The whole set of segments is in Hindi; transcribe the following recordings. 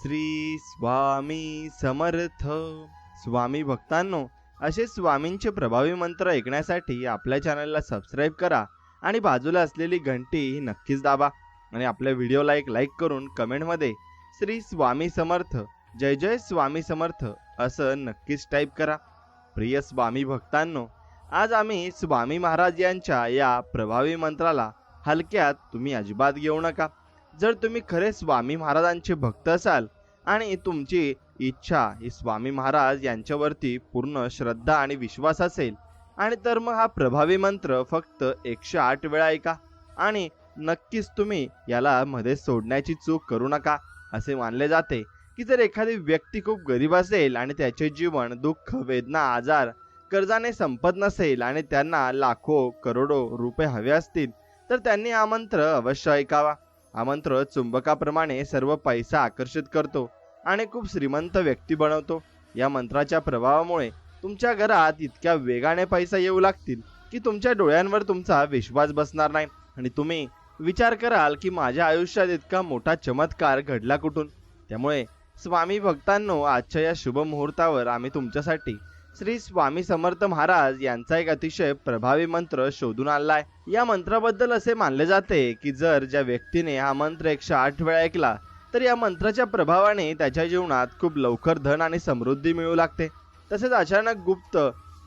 श्री स्वामी समर्थ. स्वामी भक्तांनो, असे स्वामींचे प्रभावी मंत्र ऐकण्यासाठी आपल्या चॅनलला सबस्क्राईब करा आणि बाजूला असलेली घंटी नक्कीच दाबा आणि आपल्या व्हिडिओला एक लाईक करून कमेंटमध्ये श्री स्वामी समर्थ, जय जय स्वामी समर्थ असं नक्कीच टाईप करा. प्रिय स्वामी भक्तांनो, आज आम्ही स्वामी महाराज यांच्या या प्रभावी मंत्राला हलक्यात तुम्ही अजिबात घेऊ नका. जर तुम्ही खरे स्वामी महाराजांचे भक्त असाल आणि तुमची इच्छा ही स्वामी महाराज यांच्यावरती पूर्ण श्रद्धा आणि विश्वास असेल आणि तर मग हा प्रभावी मंत्र फक्त 108 वेळा ऐका आणि नक्कीच तुम्ही याला मध्ये सोडण्याची चूक करू नका. असे मानले जाते की जर एखादी व्यक्ती खूप गरीब असेल आणि त्याचे जीवन दुःख, वेदना, आजार, कर्जाने संपत नसेल आणि त्यांना लाखो करोडो रुपये हवे असतील तर त्यांनी हा मंत्र अवश्य ऐकावा. हा मंत्र चुंबकाप्रमाणे सर्व पैसा आकर्षित करतो आणि खूप श्रीमंत व्यक्ती बनवतो. या मंत्राच्या प्रभावामुळे तुमच्या घरात इतक्या वेगाने पैसा येऊ लागतील की तुमच्या डोळ्यांवर तुमचा विश्वास बसणार नाही आणि तुम्ही विचार कराल की माझ्या आयुष्यात इतका मोठा चमत्कार घडला कुठून. त्यामुळे स्वामी भक्तांनो, आजच्या या शुभ मुहूर्तावर आम्ही तुमच्यासाठी श्री स्वामी समर्थ महाराज यांचा एक अतिशय प्रभावी मंत्र शोधून आणलाय. या मंत्राबद्दल असे मानले जाते की जर ज्या व्यक्तीने हा मंत्र 108 वेळा ऐकला तर या मंत्राच्या प्रभावाने त्याच्या जीवनात खूप लवकर धन आणि समृद्धी मिळू लागते. तसेच अचानक गुप्त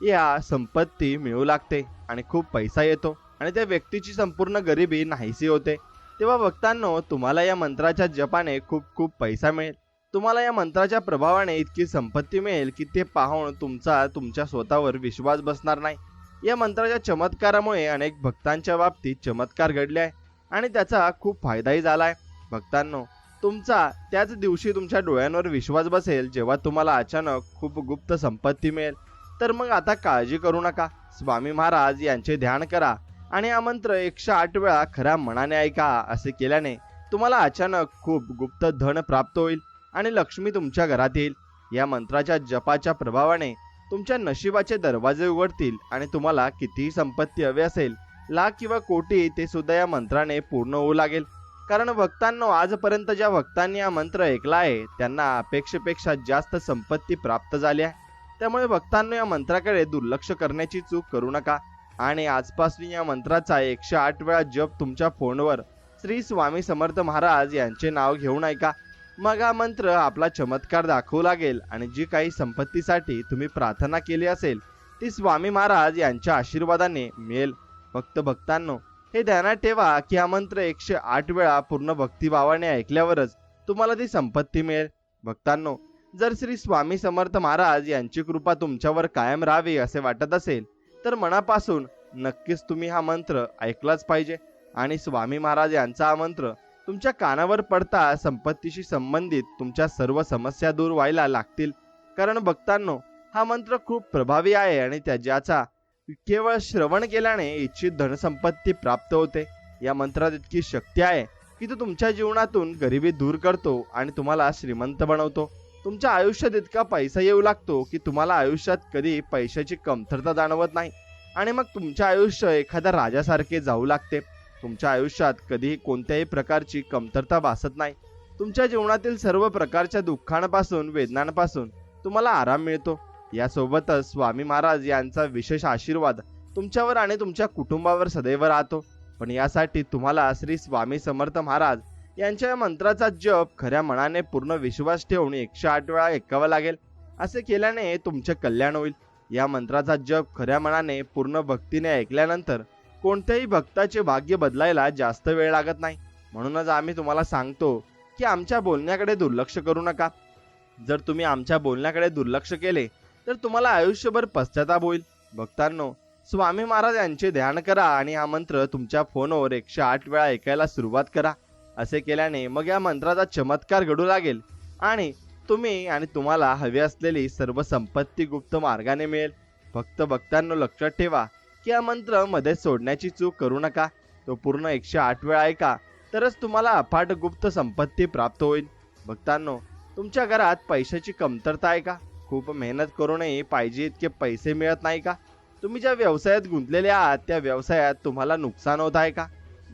या संपत्ती मिळू लागते आणि खूप पैसा येतो आणि त्या व्यक्तीची संपूर्ण गरिबी नाहीशी होते. तेव्हा भक्तांनो, तुम्हाला या मंत्राच्या जपाने खूप खूप पैसा मिळेल. तुम्हाला या मंत्राच्या प्रभावाने इतकी संपत्ती मिळेल की ते पाहून तुमच्या स्वतःवर विश्वास बसणार नाही. या मंत्राच्या चमत्कारामुळे अनेक भक्तांच्या बाबतीत चमत्कार घडले आहे आणि त्याचा खूप फायदाही झालाय. भक्तांनो, तुमचा त्याच दिवशी तुमच्या डोळ्यांवर विश्वास बसेल जेव्हा तुम्हाला अचानक खूप गुप्त संपत्ती मिळेल. तर मग आता काळजी करू नका. स्वामी महाराज यांचे ध्यान करा आणि हा मंत्र 108 वेळा खऱ्या मनाने ऐका. असे केल्याने तुम्हाला अचानक खूप गुप्त धन प्राप्त होईल आणि लक्ष्मी तुमच्या घरात येईल. या मंत्राच्या जपाच्या प्रभावाने तुमच्या नशिबाचे दरवाजे उघडतील आणि तुम्हाला कितीही संपत्ती हवी असेल, लाख किंवा कोटी, ते सुद्धा या मंत्राने पूर्ण होऊ लागेल. कारण भक्तांनो, आजपर्यंत ज्या भक्तांनी हा मंत्र ऐकला आहे त्यांना अपेक्षेपेक्षा जास्त संपत्ती प्राप्त झाली आहे. त्यामुळे भक्तांनो, या मंत्राकडे दुर्लक्ष करण्याची चूक करू नका आणि आजपासून या मंत्राचा 108 वेळा जप तुमच्या फोनवर श्री स्वामी समर्थ महाराज यांचे नाव घेऊन ऐका. मग हा मंत्र आपला चमत्कार दाखवू लागेल आणि जी काही संपत्तीसाठी तुम्ही प्रार्थना केली असेल ती स्वामी महाराज यांच्या आशीर्वादाने मिळेल. फक्त भक्तांनो, हे ध्यानात ठेवा की हा मंत्र 108 वेळा पूर्ण भक्तिभावाने ऐकल्यावरच तुम्हाला ती संपत्ती मिळेल. भक्तांनो, जर श्री स्वामी समर्थ महाराज यांची कृपा तुमच्यावर कायम राहावी असे वाटत असेल तर मनापासून नक्कीच तुम्ही हा मंत्र ऐकलाच पाहिजे आणि स्वामी महाराज यांचा हा मंत्र तुमच्या कानावर पडता संपत्तीशी संबंधित तुमच्या सर्व समस्या दूर व्हायला लागतील. कारण भक्तांनो, हा मंत्र खूप प्रभावी आहे आणि ज्याचा केवळ श्रवण केल्याने इच्छित धनसंपत्ती प्राप्त होते. या मंत्रात इतकी शक्ती आहे की तो तुमच्या जीवनातून गरिबी दूर करतो आणि तुम्हाला श्रीमंत बनवतो. तुमच्या आयुष्यात इतका पैसा येऊ लागतो की तुम्हाला आयुष्यात कधी पैशाची कमतरता जाणवत नाही आणि मग तुमचे आयुष्य एखाद्या राजासारखे जाऊ लागते. तुमच्या आयुष्यात कधीही कोणत्याही प्रकारची कमतरता भासत नाही. तुमच्या जीवनातील सर्व प्रकारच्या दुःखांपासून, वेदनांपासून तुम्हाला आराम मिळतो. यासोबतच स्वामी महाराज यांचा विशेष आशीर्वाद तुमच्यावर आणि तुमच्या कुटुंबावर सदैव राहतो. पण यासाठी तुम्हाला श्री स्वामी समर्थ महाराज यांच्या या मंत्राचा जप खऱ्या मनाने पूर्ण विश्वास ठेवून 108 वेळा ऐकावा लागेल. असे केल्याने तुमचे कल्याण होईल. या मंत्राचा जप खऱ्या मनाने पूर्ण भक्तीने ऐकल्यानंतर कोणत्याही भक्ताचे भाग्य बदलायला जास्त वेळ लागत नाही. म्हणूनच आम्ही तुम्हाला सांगतो की आमच्या बोलण्याकडे दुर्लक्ष करू नका. जर तुम्ही आमच्या बोलण्याकडे दुर्लक्ष केले तर तुम्हाला आयुष्यभर पश्चाताप होईल. भक्तांनो, स्वामी महाराज यांचे ध्यान करा आणि हा मंत्र तुमच्या फोनवर 108 वेळा ऐकायला सुरुवात करा. असे केल्याने मग या मंत्राचा चमत्कार घडू लागेल आणि तुम्हाला हवी असलेली सर्व संपत्ती गुप्त मार्गाने मिळेल. फक्त भक्तांनो, लक्षात ठेवा की हा मंत्र मध्ये सोडण्याची चूक करू नका. तो पूर्ण 108 वेळा ऐका तरच तुम्हाला अफाट गुप्त संपत्ती प्राप्त होईल. भक्तांनो, तुमच्या घरात पैशाची कमतरता आहे का? खूप मेहनत करूनही पाहिजे इतके पैसे मिळत नाही का? तुम्ही ज्या व्यवसायात गुंतलेले आहात त्या व्यवसायात तुम्हाला नुकसान होत आहे का?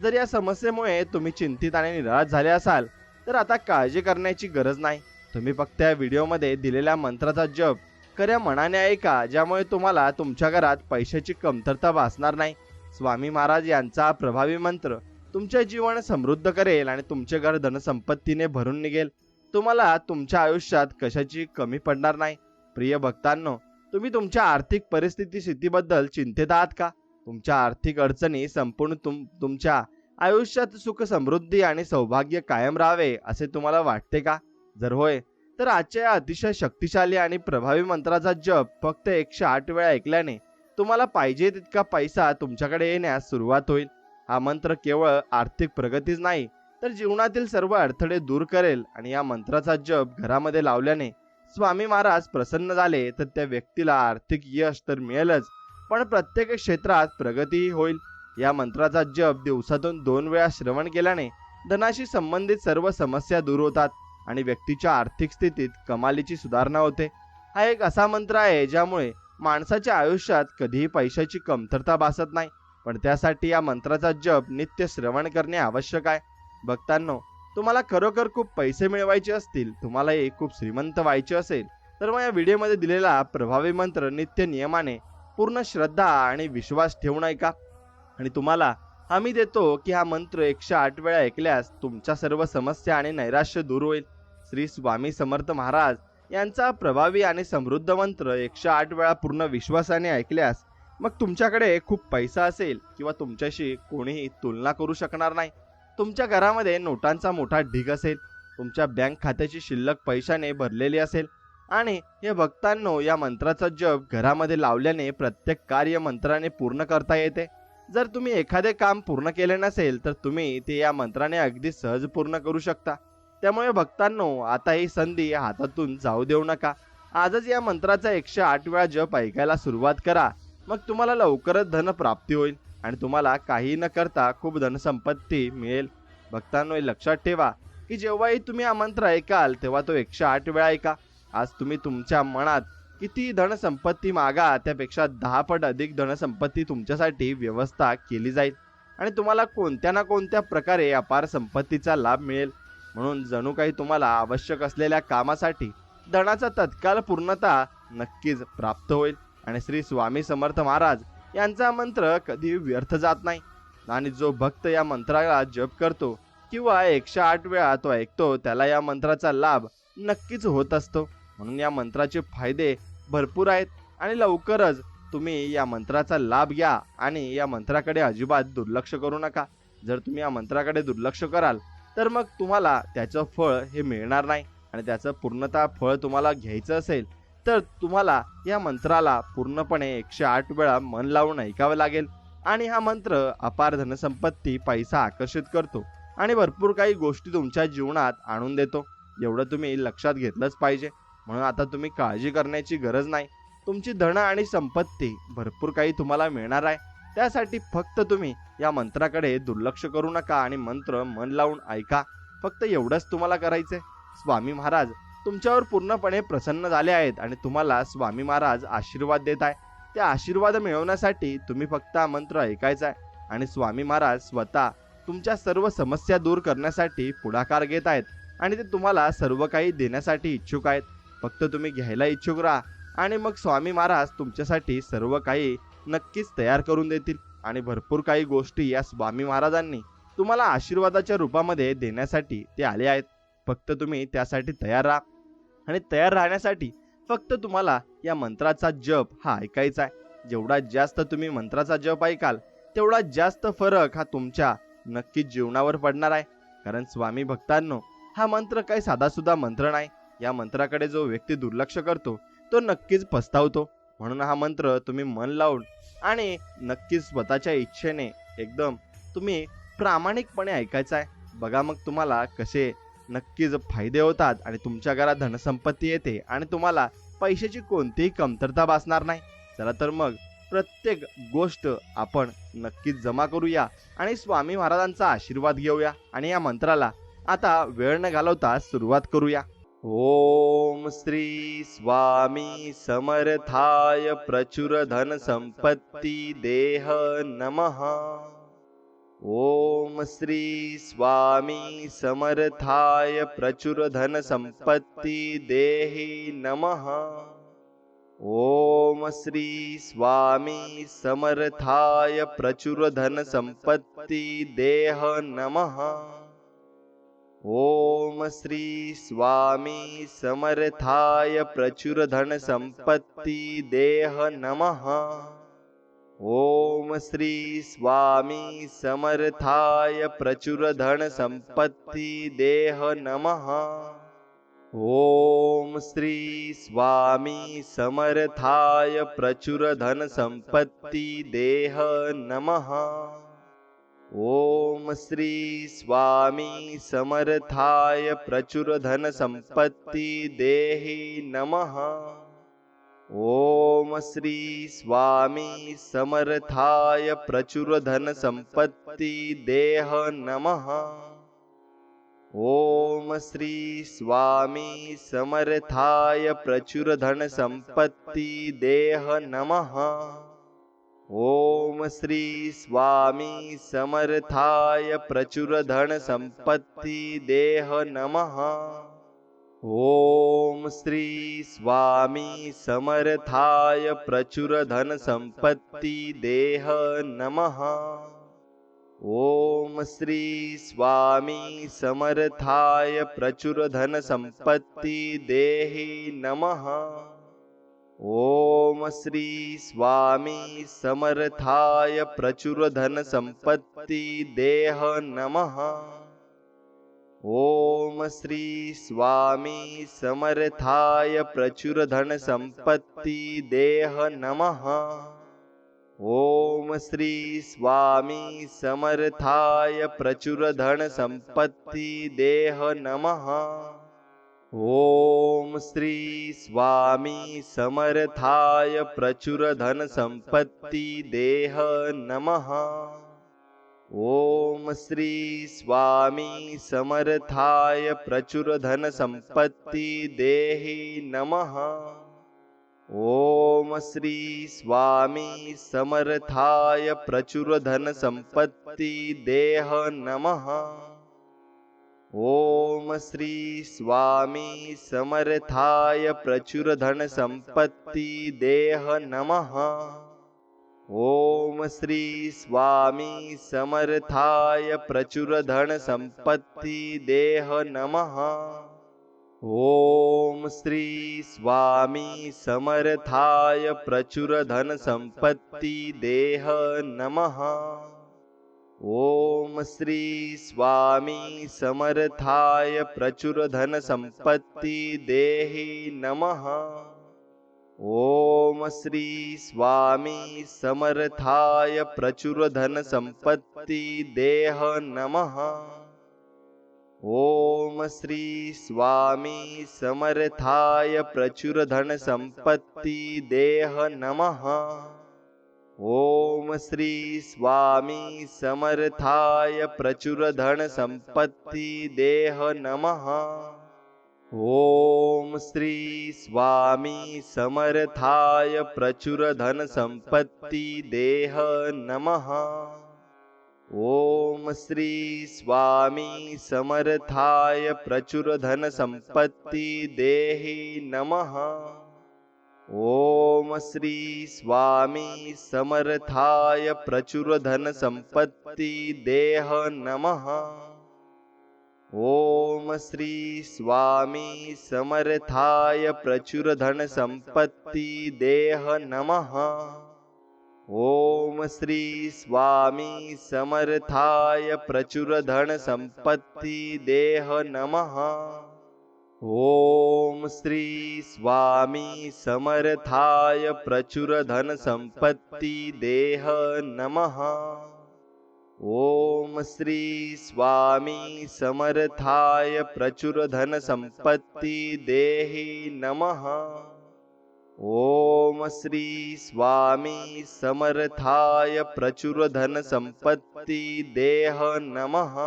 जर या समस्येमुळे तुम्ही चिंतित आणि निराश झाले असाल तर आता काळजी करण्याची गरज नाही. तुम्ही फक्त या व्हिडिओमध्ये दिलेल्या मंत्राचा जप खऱ्या मनाने ऐका, ज्यामुळे तुम्हाला तुमच्या घरात पैशाची कमतरता भासणार नाही. स्वामी महाराज यांचा हा प्रभावी मंत्र तुमचे जीवन समृद्ध करेल आणि तुमचे घर धनसंपत्तीने भरून निघेल. तुम्हाला तुमच्या आयुष्यात कशाची कमी पडणार नाही. प्रिय भक्तांनो, तुम्ही तुमच्या आर्थिक स्थितीबद्दल चिंतित आहात का? तुमच्या आर्थिक अडचणी संपूर्ण तुमच्या आयुष्यात सुख समृद्धी आणि सौभाग्य कायम राहावे असे तुम्हाला वाटते का? जर होय, तर आजच्या या अतिशय शक्तिशाली आणि प्रभावी मंत्राचा जप फक्त 108 वेळा ऐकल्याने तुम्हाला पाहिजे तितका पैसा तुमच्याकडे येण्यास सुरुवात होईल. हा मंत्र केवळ आर्थिक प्रगतीच नाही, तर जीवनातील सर्व अडथळे दूर करेल. आणि या मंत्राचा जप घरामध्ये लावल्याने स्वामी महाराज प्रसन्न झाले तर त्या व्यक्तीला आर्थिक यश तर मिळेलच, पण प्रत्येक क्षेत्रात प्रगतीही होईल. या मंत्राचा जप दिवसातून 2 वेळा श्रवण केल्याने धनाशी संबंधित सर्व समस्या दूर होतात आणि व्यक्तीच्या आर्थिक स्थितीत कमालीची सुधारणा होते. हा एक असा मंत्र आहे ज्यामुळे माणसाच्या आयुष्यात कधीही पैशाची कमतरता भासत नाही, पण त्यासाठी या मंत्राचा जप नित्य श्रवण करणे आवश्यक आहे. भक्तांनो, तुम्हाला खरोखर खूप पैसे मिळवायचे असतील, तुम्हालाही खूप श्रीमंत व्हायचे असेल, तर मग या व्हिडिओमध्ये दिलेला प्रभावी मंत्र नित्य नियमाने पूर्ण श्रद्धा आणि विश्वास ठेवून ऐका. आणि तुम्हाला हमी देतो की हा मंत्र 108 वेळा ऐकल्यास तुमच्या सर्व समस्या आणि नैराश्य दूर होईल. श्री स्वामी समर्थ महाराज यांचा प्रभावी आणि समृद्ध मंत्र 108 वेळा पूर्ण विश्वासाने ऐकल्यास मग तुमच्याकडे खूप पैसा असेल किंवा तुमच्याशी कोणीही तुलना करू शकणार नाही. तुमच्या घरामध्ये नोटांचा मोठा ढीग असेल, तुमच्या बँक खात्याची शिल्लक पैशाने भरलेली असेल. आणि हे भक्तांनो, या मंत्राचा जप घरामध्ये लावल्याने प्रत्येक कार्य मंत्राने पूर्ण करता येते. जर तुम्ही एखादे काम पूर्ण केले नसेल तर तुम्ही ते या मंत्राने अगदी सहज पूर्ण करू शकता. त्यामुळे भक्तांनो, आता ही संधी हातातून जाऊ देऊ नका. आजच या मंत्राचा 108 वेळा जप ऐकायला सुरुवात करा. मग तुम्हाला लवकरच धन प्राप्ती होईल आणि तुम्हाला काही न करता खूप धनसंपत्ती मिळेल. भक्तांनो, हे लक्षात ठेवा की जेव्हाही तुम्ही हा मंत्र ऐकाल तेव्हा तो 108 वेळा ऐका. आज तुम्ही तुमच्या मनात किती धनसंपत्ती मागा, त्यापेक्षा 10 पट अधिक धनसंपत्ती तुमच्यासाठी व्यवस्था केली जाईल आणि तुम्हाला कोणत्या ना कोणत्या प्रकारे अपार संपत्तीचा लाभ मिळेल. म्हणून जणू काही तुम्हाला आवश्यक असलेल्या कामासाठी धनाचा तत्काळ पूर्णता नक्कीच प्राप्त होईल. आणि श्री स्वामी समर्थ महाराज यांचा मंत्र कधी व्यर्थ जात नाही. आणि जो भक्त या मंत्राला जप करतो किंवा 108 वेळा तो ऐकतो, त्याला या मंत्राचा लाभ नक्कीच होत असतो. म्हणून या मंत्राचे फायदे भरपूर आहेत आणि लवकरच तुम्ही या मंत्राचा लाभ घ्या आणि या मंत्राकडे अजिबात दुर्लक्ष करू नका. जर तुम्ही या मंत्राकडे दुर्लक्ष कराल तर मग तुम्हाला त्याचं फळ हे मिळणार नाही. आणि त्याचं पूर्णतः फळ तुम्हाला घ्यायचं असेल तर तुम्हाला या मंत्राला पूर्णपणे 108 वेळा मन लावून ऐकावं लागेल. आणि हा मंत्र अपार धनसंपत्ती, पैसा आकर्षित करतो आणि भरपूर काही गोष्टी तुमच्या जीवनात आणून देतो. एवढं तुम्ही लक्षात घेतलंच पाहिजे. म्हणून आता तुम्ही काळजी करण्याची गरज नाही. तुमची धन आणि संपत्ती भरपूर काही तुम्हाला मिळणार आहे. त्यासाठी फक्त तुम्ही या मंत्राकडे दुर्लक्ष करू नका आणि मंत्र मन लावून ऐका. फक्त एवढंच तुम्हाला करायचंय. स्वामी महाराज तुमच्यावर पूर्णपणे प्रसन्न झाले आहेत आणि तुम्हाला स्वामी महाराज आशीर्वाद देत आहे. त्या आशीर्वाद मिळवण्यासाठी तुम्ही फक्त हा मंत्र ऐकायचा आहे आणि स्वामी महाराज स्वतः तुमच्या सर्व समस्या दूर करण्यासाठी पुढाकार घेत आहेत आणि ते तुम्हाला सर्व काही देण्यासाठी इच्छुक आहेत. फक्त तुम्ही घ्यायला इच्छुक राहा आणि मग स्वामी महाराज तुमच्यासाठी सर्व काही नक्कीच तयार करून देतील. आणि भरपूर काही गोष्टी या स्वामी महाराजांनी तुम्हाला आशीर्वादाच्या रूपामध्ये देण्यासाठी ते आले आहेत. फक्त तुम्ही त्यासाठी तयार राहा. आणि तयार राहण्यासाठी फक्त तुम्हाला या मंत्राचा जप हा ऐकायचा आहे. जेवढा जास्त तुम्ही मंत्राचा जप ऐकाल तेवढा जास्त फरक हा तुमच्या नक्कीच जीवनावर पडणार आहे. कारण स्वामी भक्तांनो, हा मंत्र काही साधासुद्धा मंत्र नाही. या मंत्राकडे जो व्यक्ती दुर्लक्ष करतो तो नक्कीच पस्तावतो. म्हणून हा मंत्र तुम्ही मन लावून आणि नक्कीच स्वतःच्या इच्छेने एकदम तुम्ही प्रामाणिकपणे ऐकायचा आहे. बघा मग तुम्हाला कसे नक्कीच फायदे होतात आणि तुमच्या घरात धनसंपत्ती येते आणि तुम्हाला पैशाची कोणतीही कमतरता भासणार नाही. चला तर मग प्रत्येक गोष्ट आपण नक्कीच जमा करूया आणि स्वामी महाराजांचा आशीर्वाद घेऊया. आणि या मंत्राला आता वेळ न घालवता सुरुवात करूया. ओम श्री स्वामी समर्थाय प्रचुर धन संपत्ती देह नमः. ओम श्री स्वामी समर्थाय प्रचुर धन संपत्ति देहि नमः। ओम श्री स्वामी समर्थाय प्रचुर धन संपत्ति देह नमः। ओम श्री स्वामी समर्थाय प्रचुर धन संपत्ति देह नमः। ओम श्री स्वामी समर्थाय प्रचुर धन संपत्ति देह नमः। ओम श्री स्वामी समर्थाय प्रचुर धन संपत्ति देह नमः। ओम श्री स्वामी समर्थाय प्रचुर धन संपत्ति देहि नमः। ओम श्री स्वामी समर्थाय प्रचुर धन संपत्ति देह नमः। ओम श्री स्वामी समर्थाय प्रचुर धन संपत्ति देह नमः। ओम श्री स्वामी समर्थाय प्रचुर धन संपत्ति देह नमः। ओम श्री स्वामी समर्थाय प्रचुर धन संपत्ति देह नमः। ओम श्री स्वामी समर्थाय प्रचुर धन संपत्ति देहि नमः। ओम श्री स्वामी समर्थाय प्रचुर धन संपत्ति देह नमः। ओम श्री स्वामी समर्थाय प्रचुर धन संपत्ति देह नमः। ओम श्री स्वामी समर्थाय प्रचुर धन संपत्ति देह नमः। ओम श्री स्वामी समर्थाय प्रचुर धन संपत्ति देह नमः। ओम श्री स्वामी समर्थाय प्रचुर धन संपत्ति देहि नमः। ओम श्री स्वामी समर्थाय प्रचुर धन संपत्ति देह नमः। ओम श्री स्वामी समर्थाय प्रचुर धन संपत्ति देह नमः। ओम श्री स्वामी समर्थाय प्रचुर धन संपत्ति देह नमः। ओम श्री स्वामी समर्थाय प्रचुर धन संपत्ति देह नमः। ओम श्री स्वामी समर्थाय प्रचुर धन संपत्ति देहि नमः। ओम श्री स्वामी समर्थाय प्रचुर धन संपत्ति देह नमः। ओम श्री स्वामी समर्थाय प्रचुर धन संपत्ति देह नमः। ओम श्री स्वामी समर्थाय प्रचुर धन संपत्ति देह नमः। ओम श्री स्वामी समर्थाय प्रचुर धन संपत्ति देह नमः। ओम श्री स्वामी समर्थाय प्रचुर धन संपत्ति देहि नमः। ओम श्री स्वामी समर्थाय प्रचुर धन संपत्ति देह नमः। ओम श्री स्वामी समर्थाय प्रचुर धन संपत्ति देह नमः। ओम श्री स्वामी समर्थाय प्रचुर धन संपत्ति देह नमः। ओम श्री स्वामी समर्थाय प्रचुर धन संपत्ति देह नमः। ओम श्री स्वामी समर्थाय प्रचुर धन संपत्ति देहि नमः। ओम श्री स्वामी समर्थाय प्रचुर धन संपत्ति देह नमः।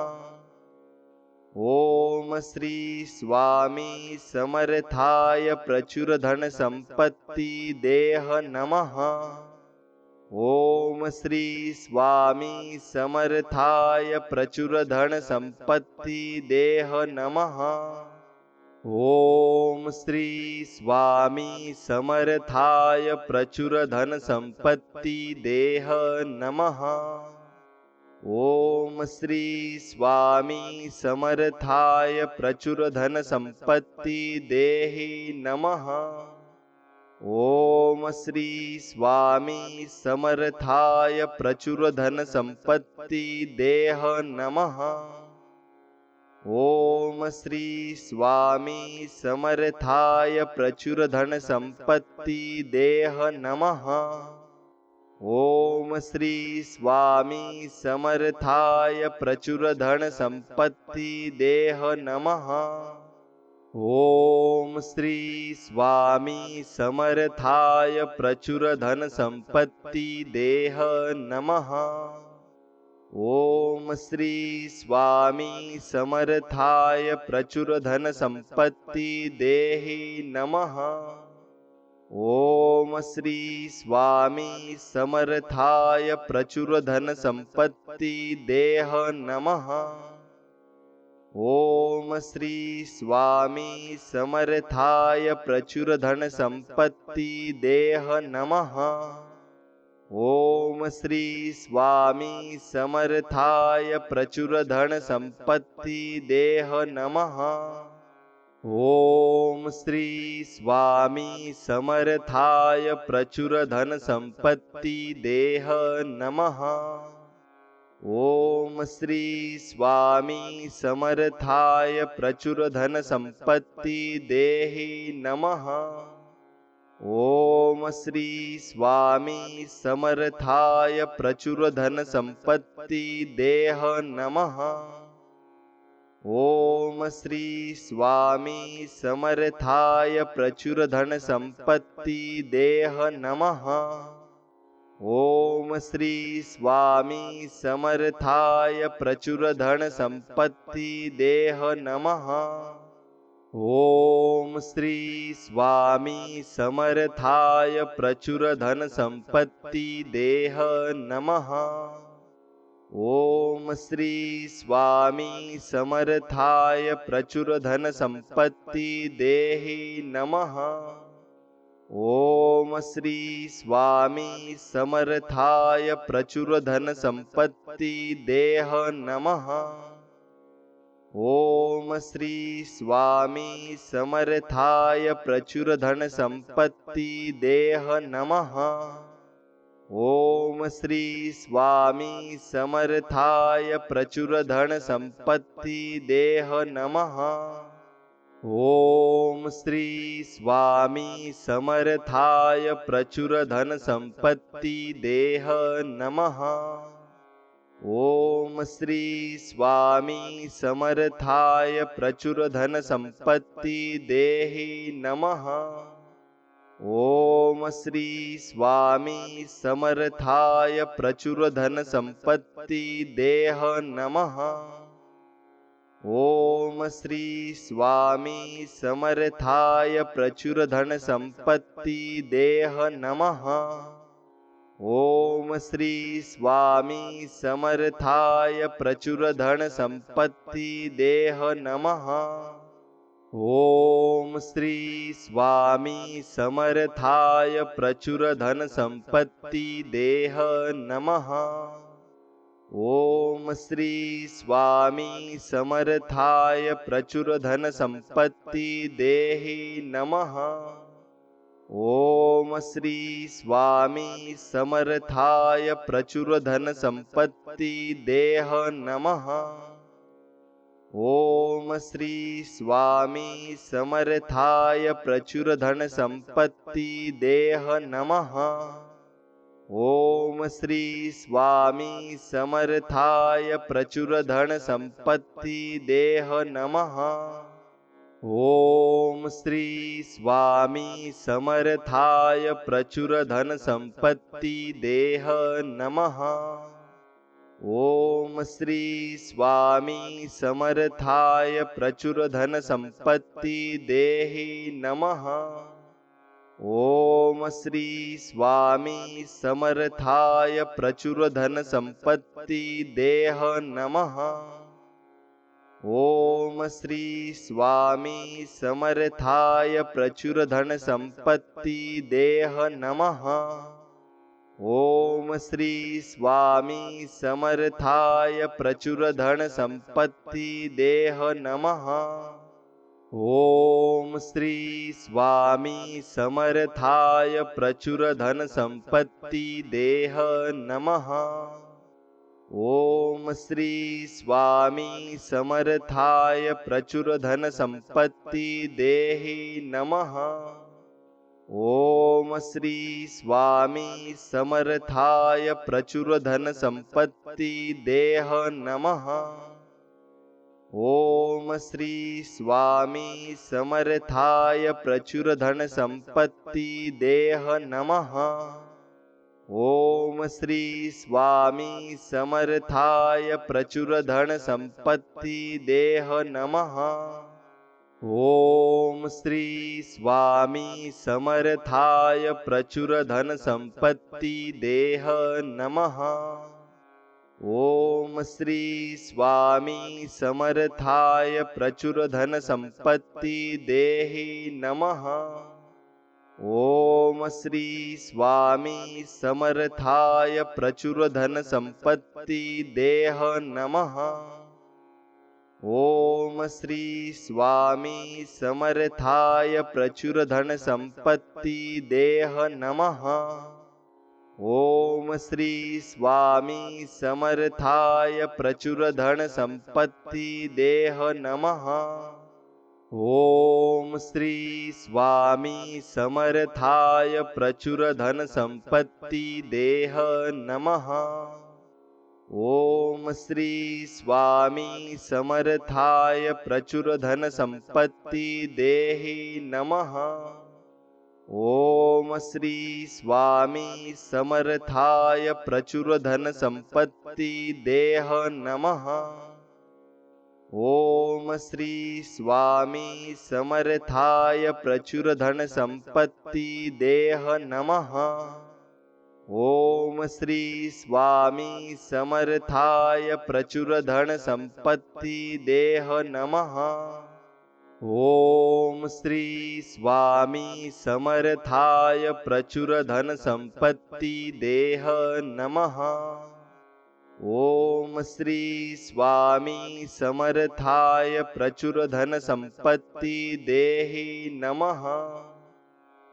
ओम श्री स्वामी समर्थाय प्रचुर धन संपत्ति देह नमः। ओम श्री स्वामी समर्थाय प्रचुर धन संपत्ति देह नमः। ओम श्री स्वामी समर्थाय प्रचुर धन संपत्ति देह नमः। ओम श्री स्वामी समर्थाय प्रचुर धन संपत्ति देहि नमः। ओम श्री स्वामी समर्थाय प्रचुर धन संपत्ति देह नमः। ओम श्री स्वामी समर्थाय प्रचुर धन संपत्ति देह नमः। ओम श्री स्वामी समर्थाय प्रचुर धन संपत्ति देह नमः। ओम श्री स्वामी समर्थाय प्रचुर धन संपत्ति देह नमः। ओम श्री स्वामी समर्थाय प्रचुर धन संपत्ति देहि नमः। ओम श्री स्वामी समर्थाय प्रचुर धन संपत्ति देह नमः। ओम श्री स्वामी समर्थाय प्रचुर धन संपत्ति देह नमः। ओम श्री स्वामी समर्थाय प्रचुर धन संपत्ति देह नमः। ओम श्री स्वामी समर्थाय प्रचुर धन संपत्ति देह नमः। ओम श्री स्वामी समर्थाय प्रचुर धन संपत्ति देहि नमः। ओम श्री स्वामी समर्थाय प्रचुर धन संपत्ति देह नमः। ओम श्री स्वामी समर्थाय प्रचुर धन संपत्ति देह नमः। ओम श्री स्वामी समर्थाय प्रचुर धन संपत्ति देह नमः। ओम श्री स्वामी समर्थाय प्रचुर धन संपत्ति देह नमः। ओम श्री स्वामी समर्थाय प्रचुर धन संपत्ति देहि नमः। ओम श्री स्वामी समर्थाय प्रचुर धन संपत्ति देह नमः। ओम श्री स्वामी समर्थाय प्रचुर धन संपत्ति देह नमः। ओम श्री स्वामी समर्थाय प्रचुर धन संपत्ति देह नमः। ओम श्री स्वामी समर्थाय प्रचुर धन संपत्ति देह नमः। ओम श्री स्वामी समर्थाय प्रचुर धन संपत्ति देहि नमः। ओम श्री स्वामी समर्थाय प्रचुर धन संपत्ति देह नमः। ओम श्री स्वामी समर्थाय प्रचुर धन संपत्ति देह नमः। ओम श्री स्वामी समर्थाय प्रचुर धन संपत्ति देह नमः। ओम श्री स्वामी समर्थाय प्रचुर धन संपत्ति देह नमः। ओम श्री स्वामी समर्थाय प्रचुर धन संपत्ति देहि नमः। ओम श्री स्वामी समर्थाय प्रचुर धन संपत्ति देह नमः। ओम श्री स्वामी समर्थाय प्रचुर धन संपत्ति देह नमः। ओम श्री स्वामी समर्थाय प्रचुर धन संपत्ति देह नमः। ओम श्री स्वामी समर्थाय प्रचुर धन संपत्ति देह नमः। ओम श्री स्वामी समर्थाय प्रचुर धन संपत्ति देहि नमः। ओम श्री स्वामी समर्थाय प्रचुर धन संपत्ति देह नमः। ओम श्री स्वामी समर्थाय प्रचुर धन संपत्ति देह नमः। ओम श्री स्वामी समर्थाय प्रचुर धन संपत्ति देह नमः। ओम श्री स्वामी समर्थाय प्रचुर धन संपत्ति देह नमः। ओम श्री स्वामी समर्थाय प्रचुर धन संपत्ति देहि नमः। ओम श्री स्वामी समर्थाय प्रचुर धन संपत्ति देह नमः। ओम श्री स्वामी समर्थाय प्रचुर धन संपत्ति देह नमः। ओम श्री स्वामी समर्थाय प्रचुर धन संपत्ति देह नमः। ओम श्री स्वामी समर्थाय प्रचुर धन संपत्ति देह नमः। ओम श्री स्वामी समर्थाय प्रचुर धन संपत्ति देहि नमः। ओम श्री स्वामी समर्थाय प्रचुर धन संपत्ति देह नमः। ओम श्री स्वामी समर्थाय प्रचुर धन संपत्ति देह नमः। ओम श्री स्वामी समर्थाय प्रचुर धन संपत्ति देह नमः। ओम श्री स्वामी समर्थाय प्रचुर धन संपत्ति देह नमः। ओम श्री स्वामी समर्थाय प्रचुर धन संपत्ति देहि नमः। ओम श्री स्वामी समर्थाय प्रचुर धन संपत्ति देह नमः। ओम श्री स्वामी समर्थाय प्रचुर धन संपत्ति देह नमः। ओम श्री स्वामी समर्थाय प्रचुर धन संपत्ति देह नमः। ओम श्री स्वामी समर्थाय प्रचुर धन संपत्ति देह नमः। ओम श्री स्वामी समर्थाय प्रचुर धन संपत्ति देहि नमः।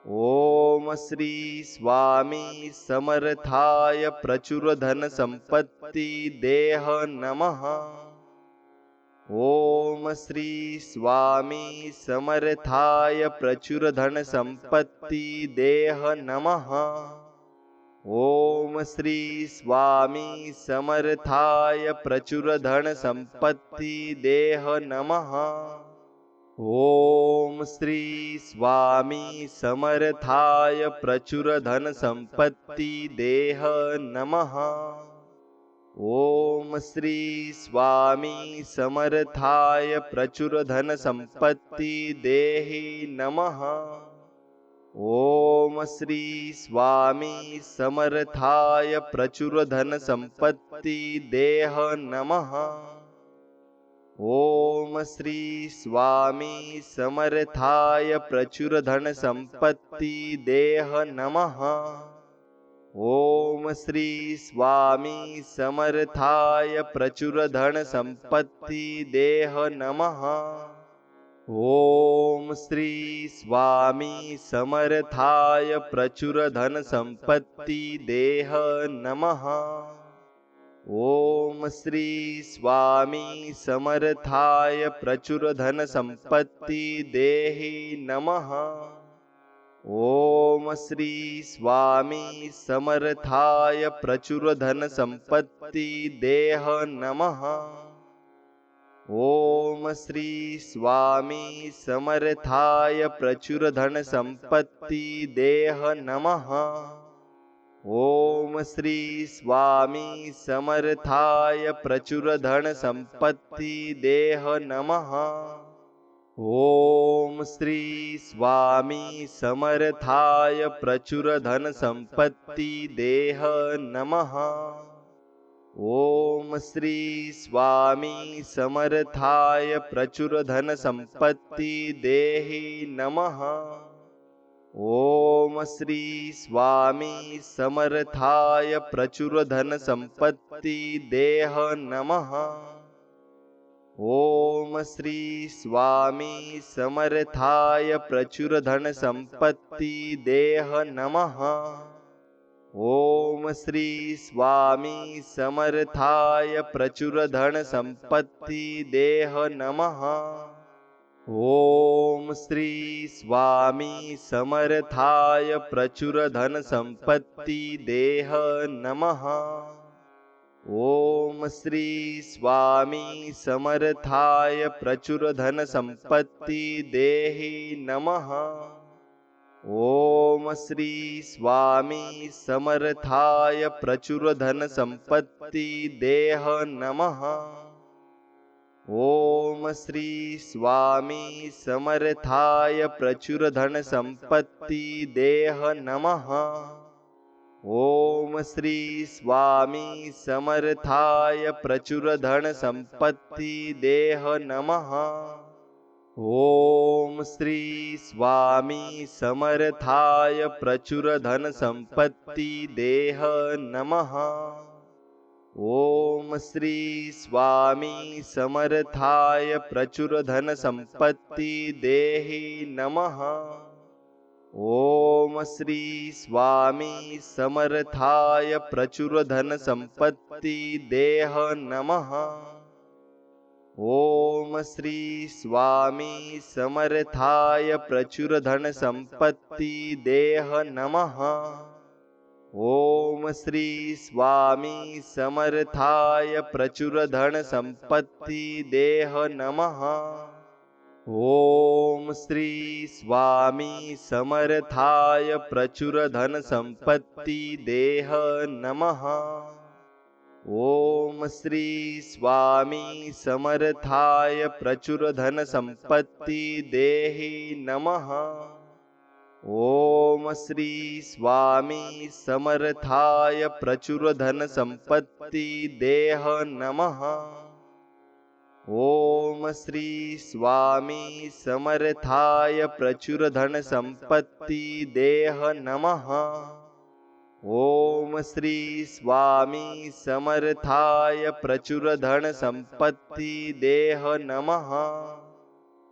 ओम श्री स्वामी समर्थाय प्रचुर धन संपत्ति देह नमः। ओम श्री स्वामी समर्थाय प्रचुर धन संपत्ति देह नमः। ओम श्री स्वामी समर्थाय प्रचुर धन संपत्ति देह नमः। ओम श्री स्वामी समर्थाय प्रचुर धन संपत्ति देह नमः। ओम श्री स्वामी समर्थाय प्रचुर धन संपत्ति देहि नमः। ओम श्री स्वामी समर्थाय प्रचुर धन संपत्ति देह नमः। ओम श्री स्वामी समर्थाय प्रचुर धन संपत्ति देह नमः। ओम श्री स्वामी समर्थाय प्रचुर धन संपत्ति देह नमः। ओम श्री स्वामी समर्थाय प्रचुर धन संपत्ति देह नमः। ओम श्री स्वामी समर्थाय प्रचुर धन संपत्ति देहि नमः। ओम श्री स्वामी समर्थाय प्रचुर धन संपत्ति देह नमः। ओम श्री स्वामी समर्थाय प्रचुर धन संपत्ति देह नमः। ओम श्री स्वामी समर्थाय प्रचुर धन संपत्ति देह नमः। ओम श्री स्वामी समर्थाय प्रचुर धन संपत्ति देह नमः। ओम श्री स्वामी समर्थाय प्रचुर धन संपत्ति देहि नमः। ओम श्री स्वामी समर्थाय प्रचुर धन संपत्ति देह नमः। ओम श्री स्वामी समर्थाय प्रचुर धन संपत्ति देह नमः। ओम श्री स्वामी समर्थाय प्रचुर धन संपत्ति देह नमः। ओम श्री स्वामी समर्थाय प्रचुर धन संपत्ति देह नमः। ओम श्री स्वामी समर्थाय प्रचुर धन संपत्ति देहि नमः। ओम श्री स्वामी समर्थाय प्रचुर धन संपत्ति देह नमः। ओम श्री स्वामी समर्थाय प्रचुर धन संपत्ति देह नमः। ओम श्री स्वामी समर्थाय प्रचुर धन संपत्ति देह नमः। ओम श्री स्वामी समर्थाय प्रचुर धन संपत्ति देह नमः। ओम श्री स्वामी समर्थाय प्रचुर धन संपत्ति देहि नमः। ओम श्री स्वामी समर्थाय प्रचुर धन संपत्ति देह नमः। ओम श्री स्वामी समर्थाय प्रचुर धन संपत्ति देह नमः। ओम श्री स्वामी समर्थाय प्रचुर धन संपत्ति देह नमः। ओम श्री स्वामी समर्थाय प्रचुर धन संपत्ति देह नमः। ओम श्री स्वामी समर्थाय प्रचुर धन संपत्ति देहि नमः। ओम श्री स्वामी समर्थाय प्रचुर धन संपत्ति देह नमः। ओम श्री स्वामी समर्थाय प्रचुर धन संपत्ति देह नमः। ओम श्री स्वामी समर्थाय प्रचुर धन संपत्ति देह नमः।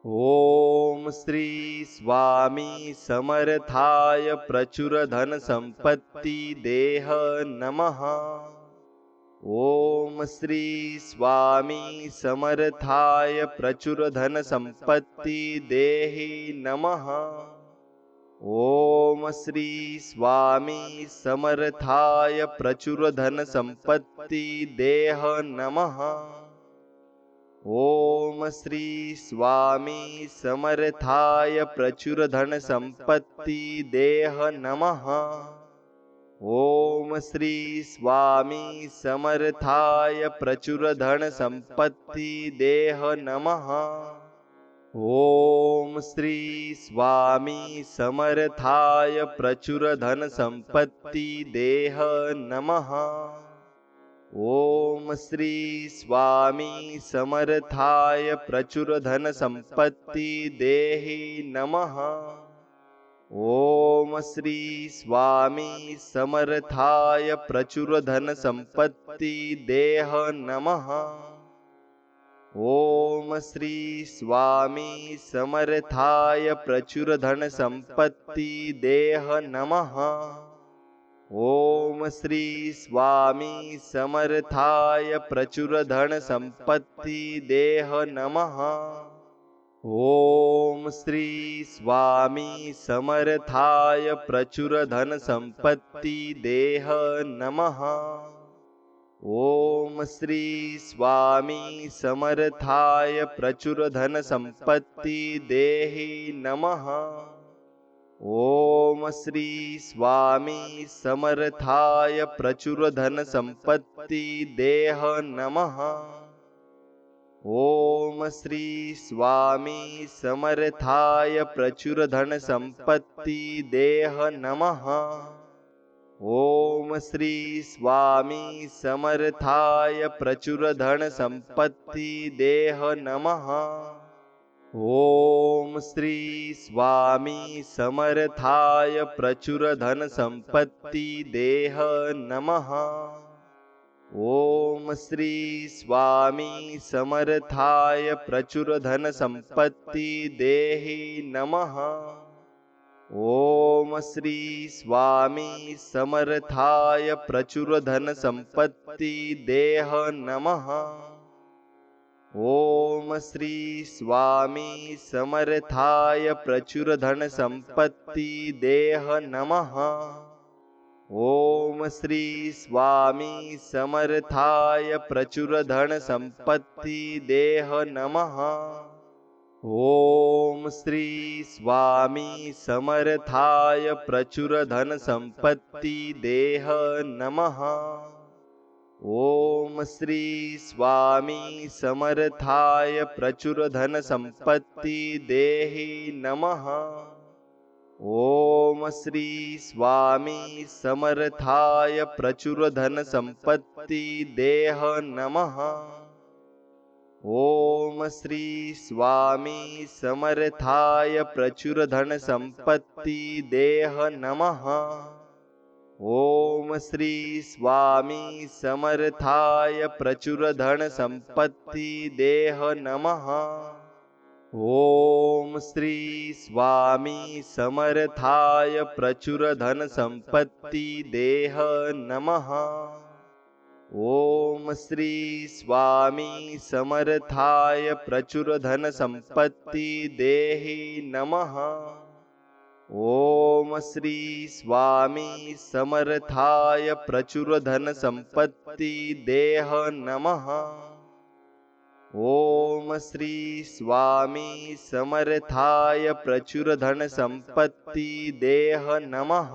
ओम श्री स्वामी समर्थाय प्रचुर धन संपत्ति देह नमः। ओम श्री स्वामी समर्थाय प्रचुर धन संपत्ति देहि नमः। ओम श्री स्वामी समर्थाय प्रचुर धन संपत्ति देह नमः। ओम श्री स्वामी समर्थाय प्रचुर धन संपत्ति देह नमः। ओम श्री स्वामी समर्थाय प्रचुर धन संपत्ति देह नमः। ओम श्री स्वामी समर्थाय प्रचुर धन संपत्ति देह नमः। ओम श्री स्वामी समर्थाय प्रचुर धन संपत्ति देहि नमः। ओम श्री स्वामी समर्थाय प्रचुर धन संपत्ति देह नमः। ओम श्री स्वामी समर्थाय प्रचुर धन संपत्ति देह नमः। ओम श्री स्वामी समर्थाय प्रचुर धन संपत्ति देह नमः। ओम श्री स्वामी समर्थाय प्रचुर धन संपत्ति देह नमः। ओम श्री स्वामी समर्थाय प्रचुर धन संपत्ति देहि नमः। ओम श्री स्वामी समर्थाय प्रचुर धन संपत्ति देह नमः। ओम श्री स्वामी समर्थाय प्रचुर धन संपत्ति देह नमः। ओम श्री स्वामी समर्थाय प्रचुर धन संपत्ति देह नमः। ओम श्री स्वामी समर्थाय प्रचुर धन संपत्ति देह नमः। ओम श्री स्वामी समर्थाय प्रचुर धन संपत्ति देहि नमः। ओम श्री स्वामी समर्थाय प्रचुर धन संपत्ति देह नमः। ओम श्री स्वामी समर्थाय प्रचुर धन संपत्ति देह नमः। ओम श्री स्वामी समर्थाय प्रचुर धन संपत्ति देह नमः। ओम श्री स्वामी समर्थाय प्रचुर धन संपत्ति देह नमः। ओम श्री स्वामी समर्थाय प्रचुर धन संपत्ति देहि नमः। ओम श्री स्वामी समर्थाय प्रचुर धन संपत्ति देह नमः। ओम श्री स्वामी समर्थाय प्रचुर धन संपत्ति देह नमः। ओम श्री स्वामी समर्थाय प्रचुर धन संपत्ति देह नमः। ओम श्री स्वामी समर्थाय प्रचुर धन संपत्ति देह नमः। ओम श्री स्वामी समर्थाय प्रचुर धन संपत्ति देहि नमः। ओम श्री स्वामी समर्थाय प्रचुर धन संपत्ति देह नमः। ओम श्री स्वामी समर्थाय प्रचुर धन संपत्ति देह नमः।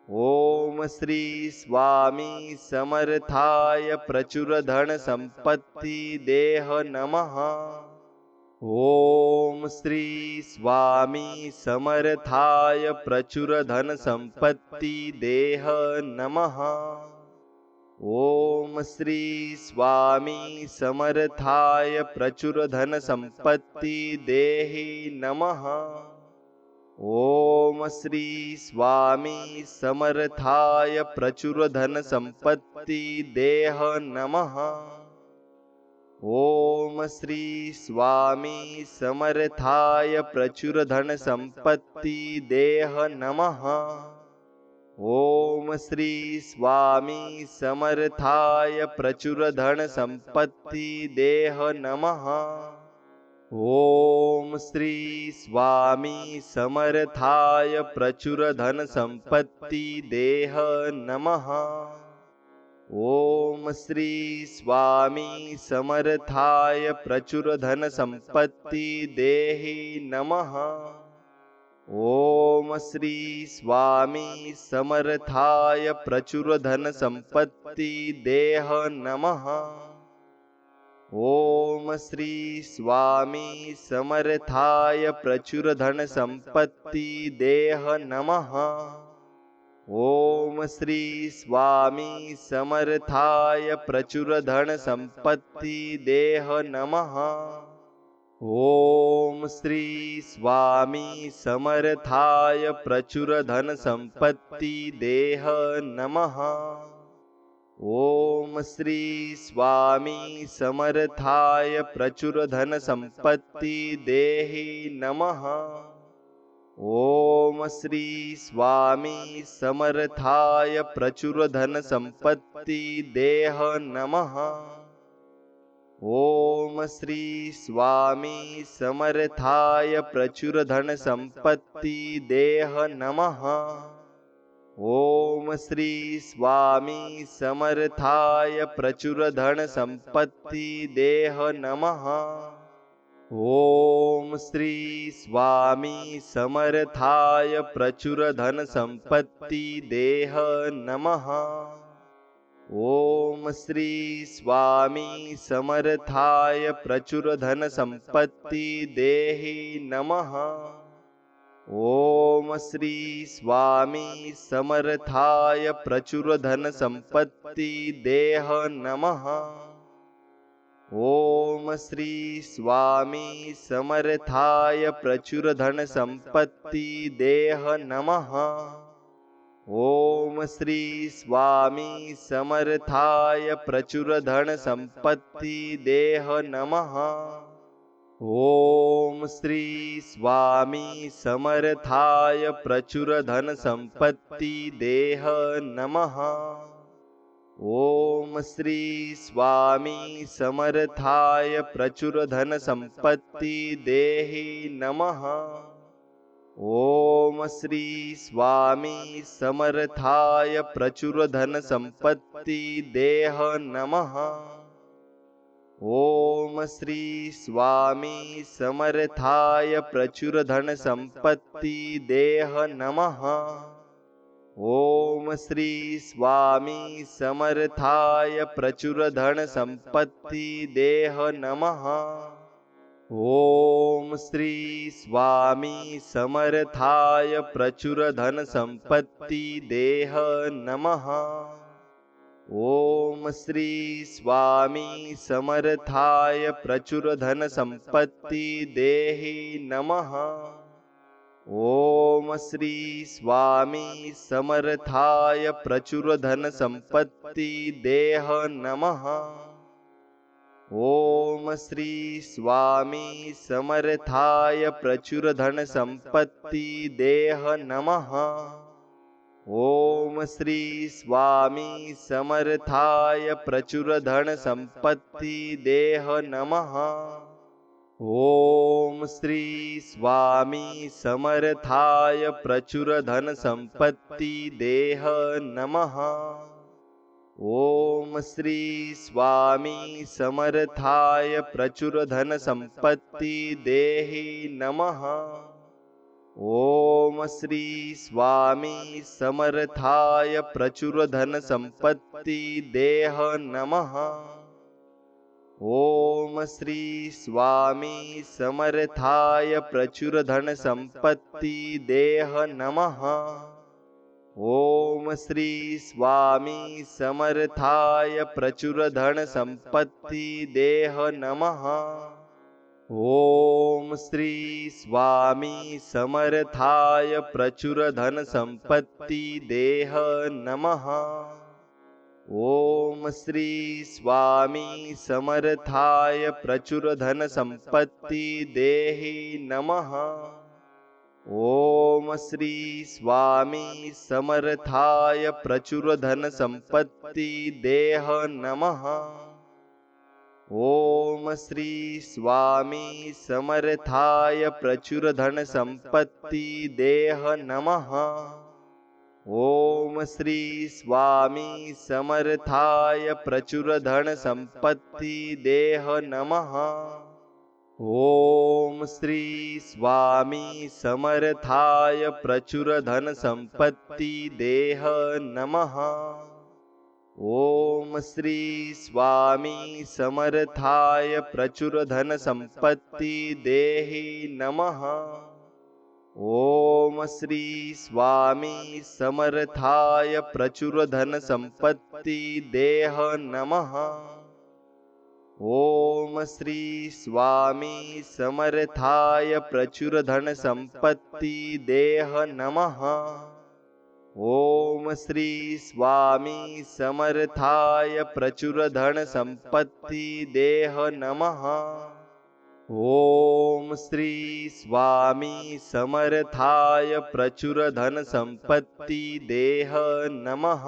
ओम श्री स्वामी समर्थाय प्रचुर धन संपत्ति देह नमः। ओम श्री स्वामी समर्थाय प्रचुर धन संपत्ति देह नमः। ओम श्री स्वामी समर्थाय प्रचुर धन संपत्ति देहि नमः। ओम श्री स्वामी समर्थाय प्रचुर धन संपत्ति देह नमः। ओम श्री स्वामी समर्थाय प्रचुर धन संपत्ति देह नमः। ओम श्री स्वामी समर्थाय प्रचुर धन संपत्ति देह नमः। ओम श्री स्वामी समर्थाय प्रचुर धन संपत्ति देह नमः। ओम श्री स्वामी समर्थाय प्रचुर धन संपत्ति देहि नमः। ओम श्री स्वामी समर्थाय प्रचुर धन संपत्ति देह नमः। ओम श्री स्वामी समर्थाय प्रचुर धन संपत्ति देह नमः। ओम श्री स्वामी समर्थाय प्रचुर धन संपत्ति देह नमः। ओम श्री स्वामी समर्थाय प्रचुर धन संपत्ति देह नमः। ओम श्री स्वामी समर्थाय प्रचुर धन संपत्ति देहि नमः। ओम श्री स्वामी समर्थाय प्रचुर धन संपत्ति देह नमः। ओम श्री स्वामी समर्थाय प्रचुर धन संपत्ति देह नमः। ओम श्री स्वामी समर्थाय प्रचुर धन संपत्ति देह नमः। ओम श्री स्वामी समर्थाय प्रचुर धन संपत्ति देह नमः। ओम श्री स्वामी समर्थाय प्रचुर धन संपत्ति देहि नमः। ओम श्री स्वामी समर्थाय प्रचुर धन संपत्ति देह नमः। ओम श्री स्वामी समर्थाय प्रचुर धन संपत्ति देह नमः। ओम श्री स्वामी समर्थाय प्रचुर धन संपत्ति देह नमः। ओम श्री स्वामी समर्थाय प्रचुर धन संपत्ति देह नमः। ओम श्री स्वामी समर्थाय प्रचुर धन संपत्ति देहि नमः। ओम श्री स्वामी समर्थाय प्रचुर धन संपत्ति देह नमः। ओम श्री स्वामी समर्थाय प्रचुर धन संपत्ति देह नमः। ओम श्री स्वामी समर्थाय प्रचुर धन संपत्ति देह नमः। ओम श्री स्वामी समर्थाय प्रचुर धन संपत्ति देह नमः। ओम श्री स्वामी समर्थाय प्रचुर धन संपत्ति देहि नमः। ओम श्री स्वामी समर्थाय प्रचुर धन संपत्ति देह नमः। ओम श्री स्वामी समर्थाय प्रचुर धन संपत्ति देह नमः। ओम श्री स्वामी समर्थाय प्रचुर धन संपत्ति देह नमः। ओम श्री स्वामी समर्थाय प्रचुर धन संपत्ति देह नमः। ओम श्री स्वामी समर्थाय प्रचुर धन संपत्ति देहि नमः। ओम श्री स्वामी समर्थाय प्रचुर धन संपत्ति देह नमः। ओम श्री स्वामी समर्थाय प्रचुर धन संपत्ति देह नमः। ओम श्री स्वामी समर्थाय प्रचुर धन संपत्ति देह नमः। ओम श्री स्वामी समर्थाय प्रचुर धन संपत्ति देह नमः। ओम श्री स्वामी समर्थाय प्रचुर धन संपत्ति देहि नमः। ओम श्री स्वामी समर्थाय प्रचुर धन संपत्ति देह नमः। ओम श्री स्वामी समर्थाय प्रचुर धन संपत्ति देह नमः। ओम श्री स्वामी समर्थाय प्रचुर धन संपत्ति देह नमः। ओम श्री स्वामी समर्थाय प्रचुर धन संपत्ति देह नमः। ओम श्री स्वामी समर्थाय प्रचुर धन संपत्ति देहि नमः। ओम श्री स्वामी समर्थाय प्रचुर धन संपत्ति देह नमः। ओम श्री स्वामी समर्थाय प्रचुर धन संपत्ति देह नमः। ओम श्री स्वामी समर्थाय प्रचुर धन संपत्ति देह नमः। ओम श्री स्वामी समर्थाय प्रचुर धन संपत्ति देह नमः।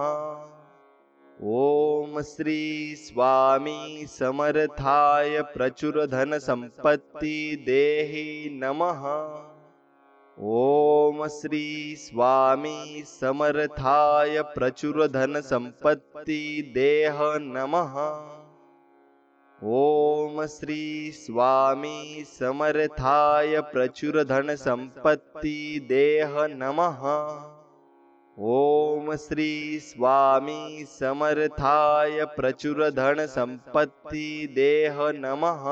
ओम श्री स्वामी समर्थाय प्रचुर धन संपत्ति देहि नमः। ओम श्री स्वामी समर्थाय प्रचुर धन संपत्ति देह नमः। ओम श्री स्वामी समर्थाय प्रचुर धन संपत्ति देह नमः। ओम श्री स्वामी समर्थाय प्रचुर धन संपत्ति देह नमः।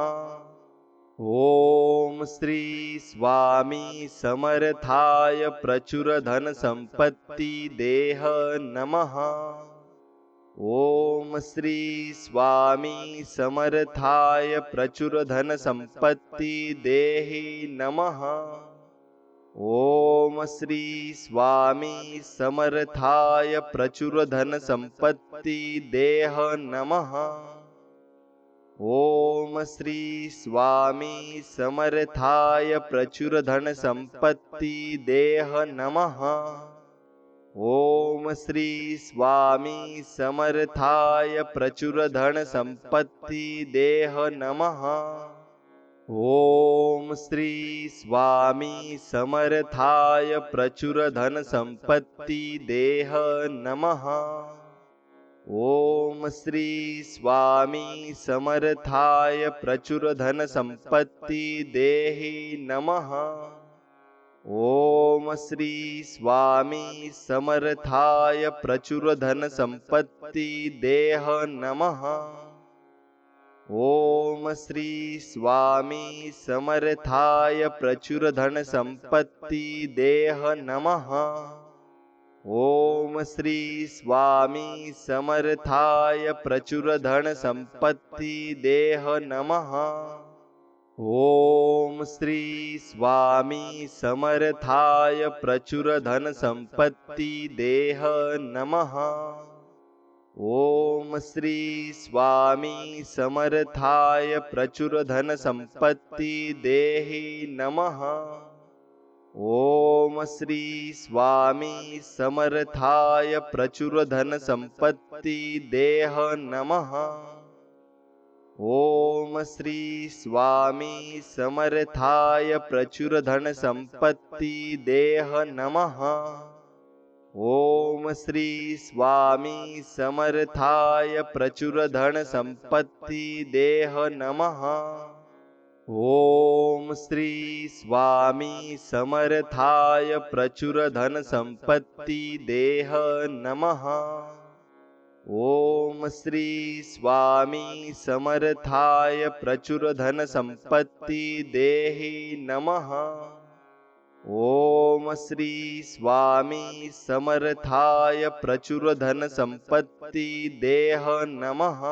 ओम श्री स्वामी समर्थाय प्रचुर धन संपत्ति देह नमः। ओम श्री स्वामी समर्थाय प्रचुर धन संपत्ति देहि नमः। ओम श्री स्वामी समर्थाय प्रचुर धन संपत्ति देह नमः। ओम श्री स्वामी समर्थाय प्रचुर धन संपत्ति देह नमः। ओम श्री स्वामी समर्थाय प्रचुर धन संपत्ति देह नमः। ओम श्री स्वामी समर्थाय प्रचुर धन संपत्ति देह नमः। ओम श्री स्वामी समर्थाय प्रचुर धन संपत्ति देहि नमः। ओम श्री स्वामी समर्थाय प्रचुर धन संपत्ति देह नमः। ओम श्री स्वामी समर्थाय प्रचुर धन संपत्ति देह नमः। ओम श्री स्वामी समर्थाय प्रचुर धन संपत्ति देह नमः। ओम श्री स्वामी समर्थाय प्रचुर धन संपत्ति देह नमः। ओम श्री स्वामी समर्थाय प्रचुर धन संपत्ति देहि नमः। ओम श्री स्वामी समर्थाय प्रचुर धन संपत्ति देह नमः। ओम श्री स्वामी समर्थाय प्रचुर धन संपत्ति देह नमः। ओम श्री स्वामी समर्थाय प्रचुर धन संपत्ति देह नमः। ओम श्री स्वामी समर्थाय प्रचुर धन संपत्ति देह नमः। ओम श्री स्वामी समर्थाय प्रचुर धन संपत्ति देहि नमः। ओम श्री स्वामी समर्थाय प्रचुर धन संपत्ति देह नमः।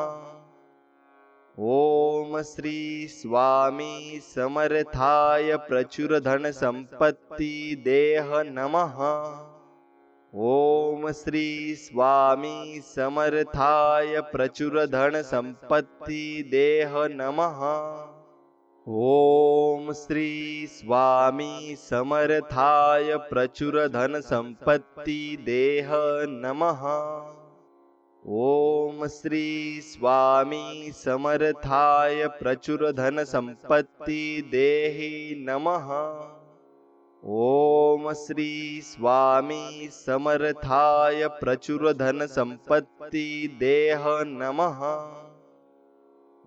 ओम श्री स्वामी समर्थाय प्रचुर धन संपत्ति देह नमः। ओम श्री स्वामी समर्थाय प्रचुर धन संपत्ति देह नमः। ओम श्री स्वामी समर्थाय प्रचुर धन संपत्ति देह नमः। ओम श्री स्वामी समर्थाय प्रचुर धन संपत्ति देहि नमः। ओम श्री स्वामी समर्थाय प्रचुर धन संपत्ति देह नमः।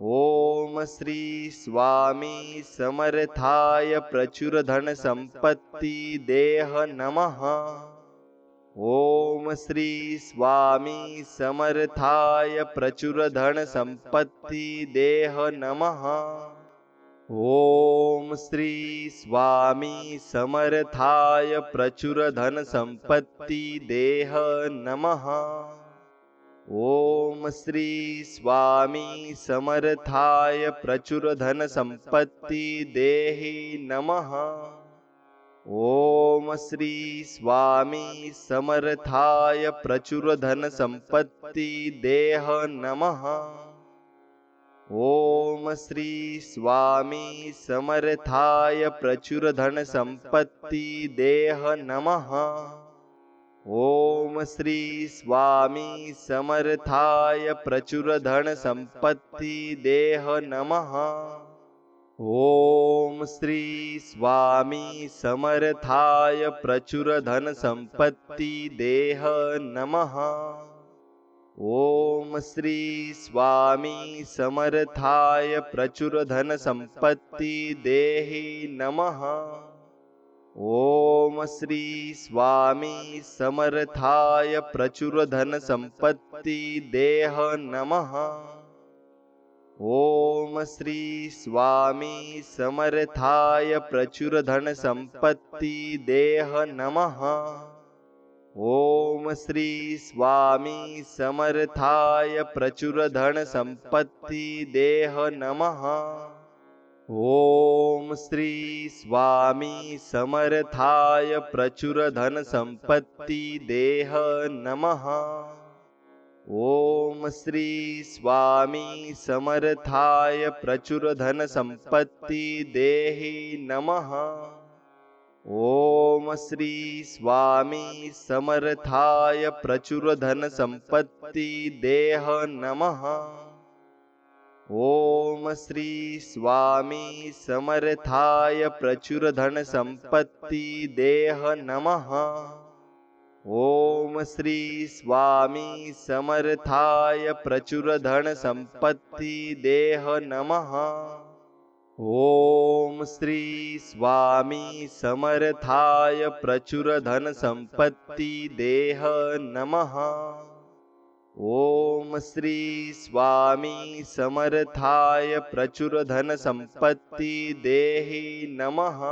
ओम श्री स्वामी समर्थाय प्रचुर धन संपत्ति देह नमः। ओम श्री स्वामी समर्थाय प्रचुर धन संपत्ति देह नमः। ओम श्री स्वामी समर्थाय प्रचुर धन संपत्ति देह नमः। ओम श्री स्वामी समर्थाय प्रचुर धन संपत्ति देहि नमः। ओम श्री स्वामी समर्थाय प्रचुर धन संपत्ति देह नमः। ओम श्री स्वामी समर्थाय प्रचुर धन संपत्ति देह नमः। ओम श्री स्वामी समर्थाय प्रचुर धन संपत्ति देह नमः। ओम श्री स्वामी समर्थाय प्रचुर धन संपत्ति देह नमः। ओम श्री स्वामी समर्थाय प्रचुर धन संपत्ति देहि नमः। ओम श्री स्वामी समर्थाय प्रचुर धन संपत्ति देह नमः। ओम श्री स्वामी समर्थाय प्रचुर धन संपत्ति देह नमः। ओम श्री स्वामी समर्थाय प्रचुर धन संपत्ति देह नमः। ओम श्री स्वामी समर्थाय प्रचुर धन संपत्ति देह नमः। ओम श्री स्वामी समर्थाय प्रचुर धन संपत्ति देहि नमः। ओम श्री स्वामी समर्थाय प्रचुर धन संपत्ति देह नमः। ओम श्री स्वामी समर्थाय प्रचुर धन संपत्ति देह नमः। ओम श्री स्वामी समर्थाय प्रचुर धन संपत्ति देह नमः। ओम श्री स्वामी समर्थाय प्रचुर धन संपत्ति देह नमः। ओम श्री स्वामी समर्थाय प्रचुर धन संपत्ति देहि नमः।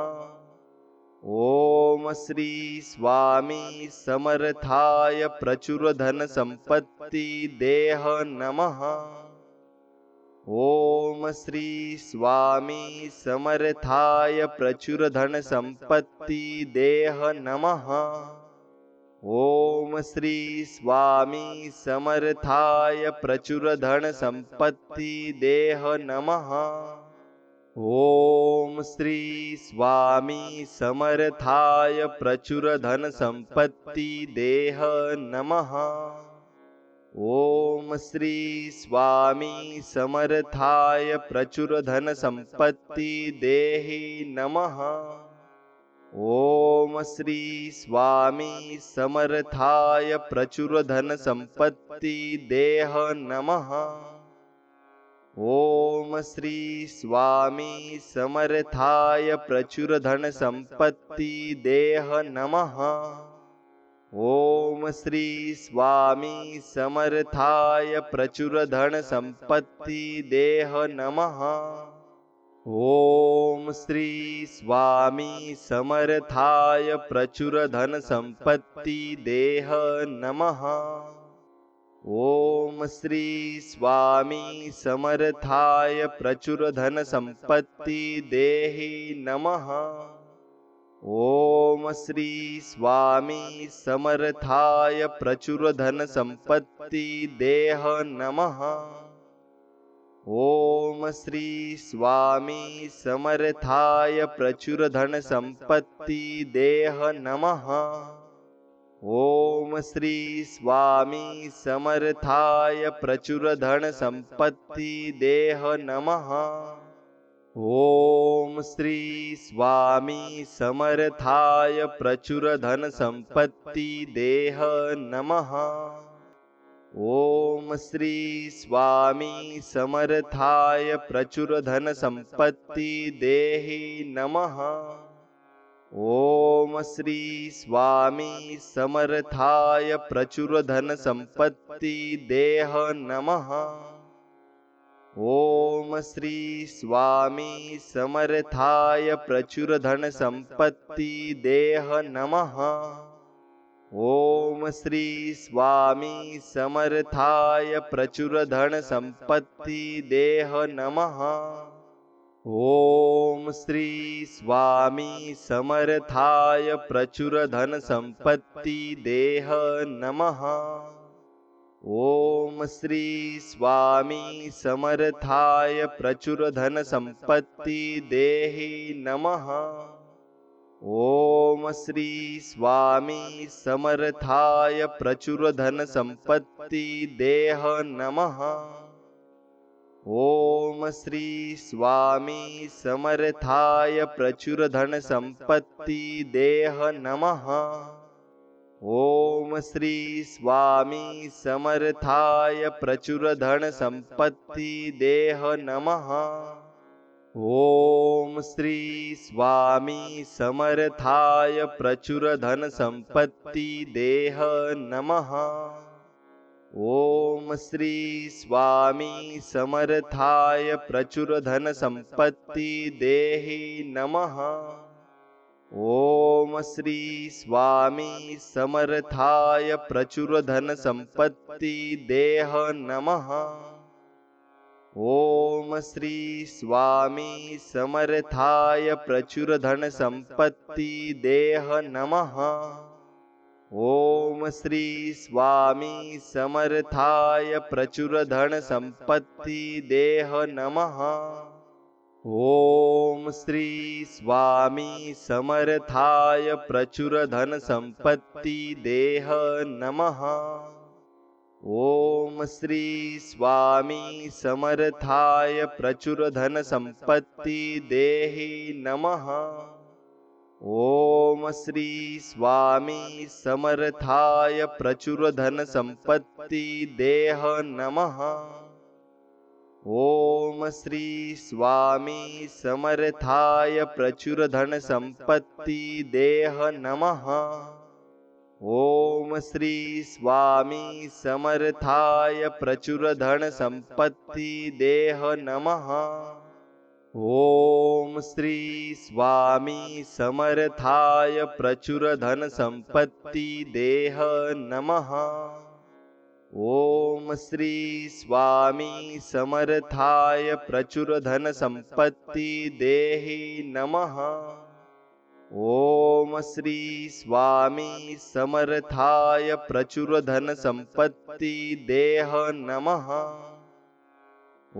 ओम श्री स्वामी समर्थाय प्रचुर धन संपत्ति देह नमः। ओम श्री स्वामी समर्थाय प्रचुर धन संपत्ति देह नमः। ओम श्री स्वामी समर्थाय प्रचुर धन संपत्ति देह नमः। ओम श्री स्वामी समर्थाय प्रचुर धन संपत्ति देह नमः। ओम श्री स्वामी समर्थाय प्रचुर धन संपत्ति देहि नमः। ओम श्री स्वामी समर्थाय प्रचुर धन संपत्ति देह नमः। ओम श्री स्वामी समर्थाय प्रचुर धन संपत्ति देह नमः। ओम श्री स्वामी समर्थाय प्रचुर धन संपत्ति देह नमः। ओम श्री स्वामी समर्थाय प्रचुर धन संपत्ति देह नमः। ओम श्री स्वामी समर्थाय प्रचुर धन संपत्ति देहि नमः। ओम श्री स्वामी समर्थाय प्रचुर धन संपत्ति देह नमः। ओम श्री स्वामी समर्थाय प्रचुर धन संपत्ति देह नमः। ओम श्री स्वामी समर्थाय प्रचुर धन संपत्ति देह नमः। ओम श्री स्वामी समर्थाय प्रचुर धन संपत्ति देह नमः। ओम श्री स्वामी समर्थाय प्रचुर धन संपत्ति देहि नमः। ओम श्री स्वामी समर्थाय प्रचुर धन संपत्ति देह नमः। ओम श्री स्वामी समर्थाय प्रचुर धन संपत्ति देह नमः। ओम श्री स्वामी समर्थाय प्रचुर धन संपत्ति देह नमः। ओम श्री स्वामी समर्थाय प्रचुर धन संपत्ति देह नमः। ओम श्री स्वामी समर्थाय प्रचुर धन संपत्ति देहि नमः। ओम श्री स्वामी समर्थाय प्रचुर धन संपत्ति देह नमः। ओम श्री स्वामी समर्थाय प्रचुर धन संपत्ति देह नमः। ओम श्री स्वामी समर्थाय प्रचुर धन संपत्ति देह नमः। ओम श्री स्वामी समर्थाय प्रचुर धन संपत्ती देह नमः। ओम श्री स्वामी समर्थाय प्रचुर धन संपत्ती देहि नमः। ओम श्री स्वामी समर्थाय प्रचुर धन संपत्ती देह नमः। ओम श्री स्वामी समर्थाय प्रचुर धन संपत्ती देह नमः। ओम श्री स्वामी समर्थाय प्रचुर धन संपत्ती देह नमः। ओम श्री स्वामी समर्थाय प्रचुर धन संपत्ती देह नमः। ओम श्री स्वामी समर्थाय प्रचुर धन संपत्ती देहि नमः। ओम श्री स्वामी समर्थाय प्रचुर धन संपत्ती देह नमः। ओम श्री स्वामी समर्थाय प्रचुर धन संपत्ती देह नमः। ओम श्री स्वामी समर्थाय प्रचुर धन संपत्ती देह नमः। ओम श्री स्वामी समर्थाय प्रचुर धन संपत्ती देह नमः। ओम श्री स्वामी समर्थाय प्रचुर धन संपत्ती देहि नमः। ओम श्री स्वामी समर्थाय प्रचुर धन संपत्ती देह नमः।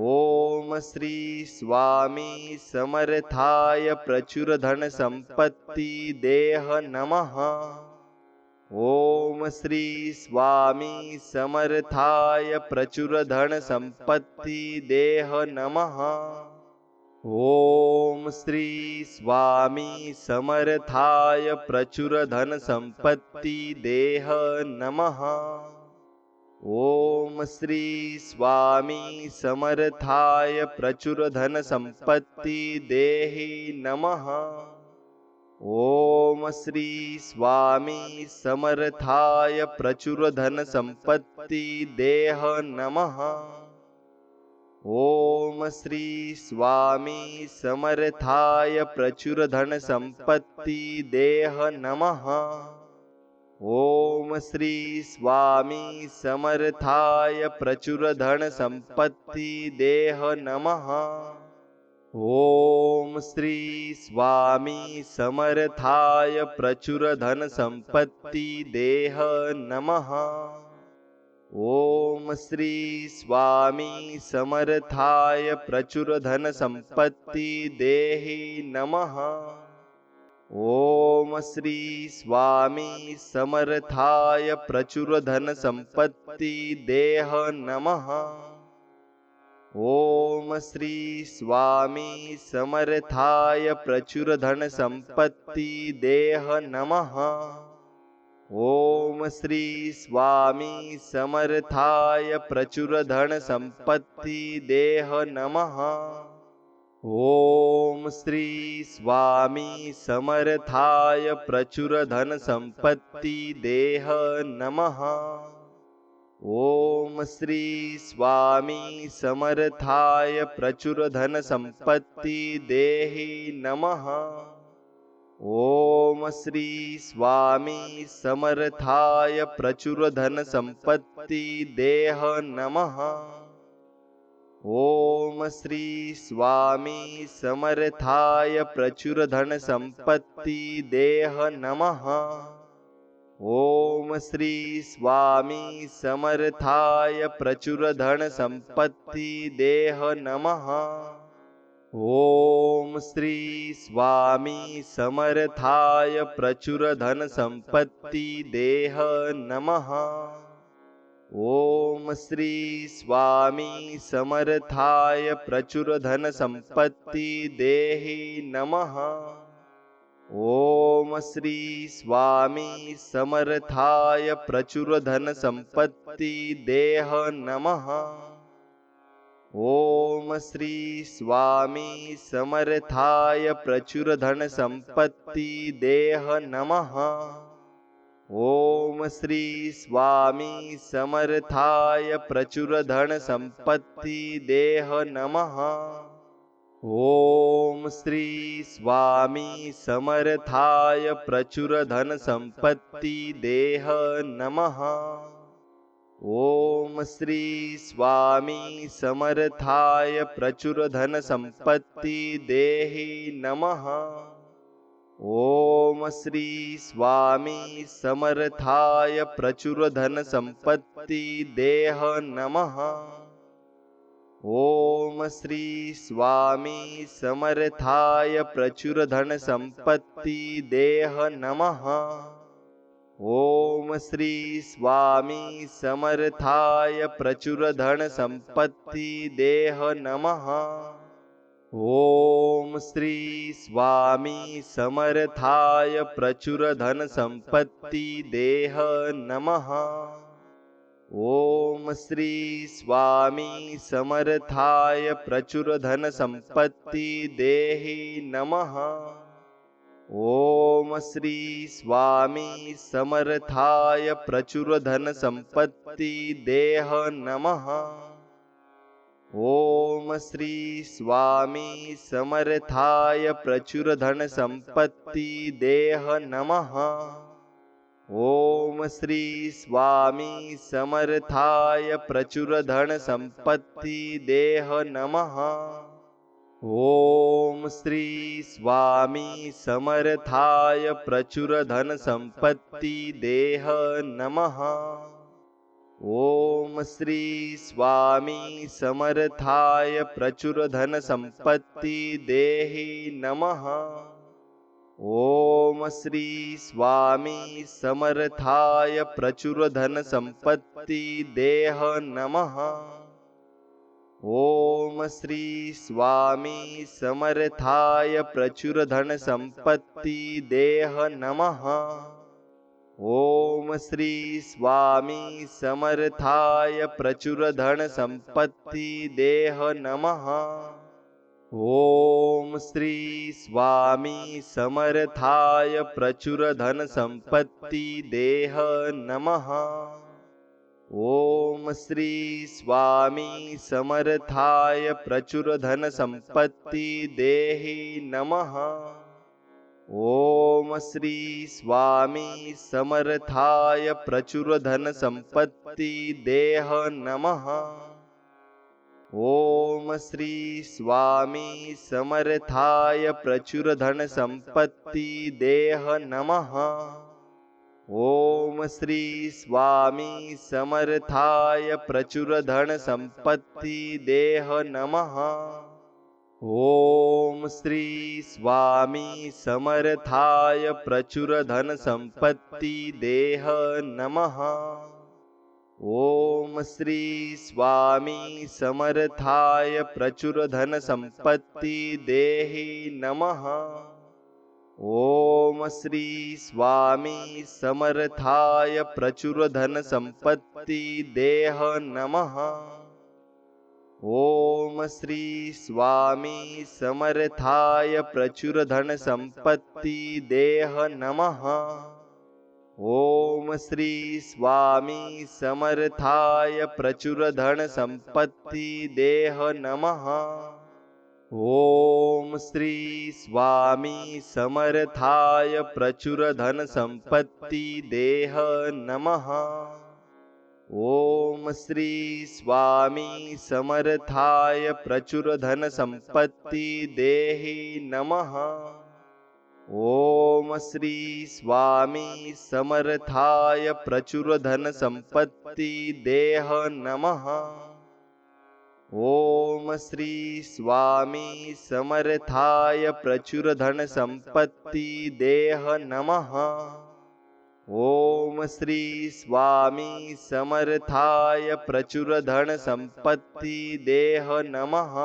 ओम श्री स्वामी समर्थाय प्रचुर धन संपत्ती देह नमः। ओम श्री स्वामी समर्थाय प्रचुर धन संपत्ती देह नमः। ओम श्री स्वामी समर्थाय प्रचुर धन संपत्ती देह नमः। ओम श्री स्वामी समर्थाय प्रचुर धन संपत्ती देहि नमः। ओम श्री स्वामी समर्थाय प्रचुर धन संपत्ती देह नमः। ओम श्री स्वामी समर्थाय प्रचुर धन संपत्ती देह नमः। ओम श्री स्वामी समर्थाय प्रचुर धन संपत्ती देह नमः। ओम श्री स्वामी समर्थाय प्रचुर धन संपत्ती देह नमः। ओम श्री स्वामी समर्थाय प्रचुर धन संपत्ती देहि नमः। ओम श्री स्वामी समर्थाय प्रचुर धन संपत्ती देह नमः। ओम श्री स्वामी समर्थाय प्रचुर धन संपत्ती देह नमः। ओम श्री स्वामी समर्थाय प्रचुर धन संपत्ती देह नमः। ओम श्री स्वामी समर्थाय प्रचुर धन संपत्ती देह नमः। ओम श्री स्वामी समर्थाय प्रचुर धन संपत्ती देहि नमः। ओम श्री स्वामी समर्थाय प्रचुर धन संपत्ती देह नमः। ओम श्री स्वामी समर्थाय प्रचुर धन संपत्ती देह नमः। ओम श्री स्वामी समर्थाय प्रचुर धन संपत्ती देह नमः। ओम श्री स्वामी समर्थाय प्रचुर धन संपत्ती देह नमः। ओम श्री स्वामी समर्थाय प्रचुर धन संपत्ती देहि नमः। ओम श्री स्वामी समर्थाय प्रचुर धन संपत्ती देह नमः। ओम श्री स्वामी समर्थाय प्रचुर धन संपत्ति देह नमः। ओम श्री स्वामी समर्थाय प्रचुर धन संपत्ति देह नमः। ओम श्री स्वामी समर्थाय प्रचुर धन संपत्ति देह नमः। ओम श्री स्वामी समर्थाय प्रचुर धन संपत्ति देहि नमः। ओम श्री स्वामी समर्थाय प्रचुर धन संपत्ति देह नमः। ओम श्री स्वामी समर्थाय प्रचुर धन संपत्ति देह नमः। ओम श्री स्वामी समर्थाय प्रचुर धन संपत्ति देह नमः। ओम श्री स्वामी समर्थाय प्रचुर धन संपत्ति देह नमः। ओम श्री स्वामी समर्थाय प्रचुर धन संपत्ति देहि नमः। ओम श्री स्वामी समर्थाय प्रचुर धन संपत्ति देह नमः। ओम श्री स्वामी समर्थाय प्रचुर धन संपत्ति देह नमः। ओम श्री स्वामी समर्थाय प्रचुर धन संपत्ति देह नमः। ओम श्री स्वामी समर्थाय प्रचुर धन संपत्ति देह नमः। ओम श्री स्वामी समर्थाय प्रचुर धन संपत्ति देहि नमः। ओम श्री स्वामी समर्थाय प्रचुर धन संपत्ति देह नमः। ओम श्री स्वामी समर्थाय प्रचुर धन संपत्ति देह नमः। ओम श्री स्वामी समर्थाय प्रचुर धन संपत्ति देह नमः। ओम श्री स्वामी समर्थाय प्रचुर धन संपत्ति देह नमः। ओम श्री स्वामी समर्थाय प्रचुर धन संपत्ति देहि नमः। ओम श्री स्वामी समर्थाय प्रचुर धन संपत्ति देह नमः। ओम श्री स्वामी समर्थाय प्रचुर धन संपत्ति देह नमः। ओम श्री स्वामी समर्थाय प्रचुर धन संपत्ति देह नमः। ओम श्री स्वामी समर्थाय प्रचुर धन संपत्ति देह नमः। ओम श्री स्वामी समर्थाय प्रचुर धन संपत्ति देहि नमः। ओम श्री स्वामी समर्थाय प्रचुर धन संपत्ति देह नमः। ओम श्री स्वामी समर्थाय प्रचुर धन संपत्ति देह नमः। ओम श्री स्वामी समर्थाय प्रचुर धन संपत्ति देह नमः। ओम श्री स्वामी समर्थाय प्रचुर धन संपत्ति देह नमः। ओम श्री स्वामी समर्थाय प्रचुर धन संपत्ति देहि नमः। ओम श्री स्वामी समर्थाय प्रचुर धन संपत्ति देह नमः। ओम श्री स्वामी समर्थाय प्रचुर धन संपत्ति देह नमः। ओम श्री स्वामी समर्थाय प्रचुर धन संपत्ति देह नमः।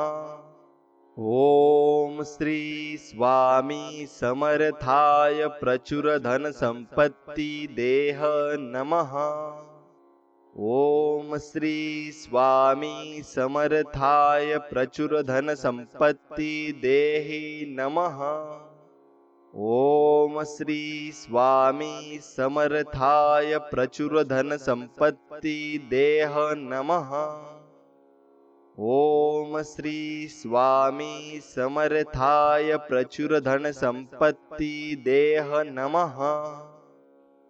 ओम श्री स्वामी समर्थाय प्रचुर धन संपत्ति देह नमः। ओम श्री स्वामी समर्थाय प्रचुर धन संपत्ति देहि नमः। ओम श्री स्वामी समर्थाय प्रचुर धन संपत्ति देह नमः। ओम श्री स्वामी समर्थाय प्रचुर धन संपत्ति देह नमः।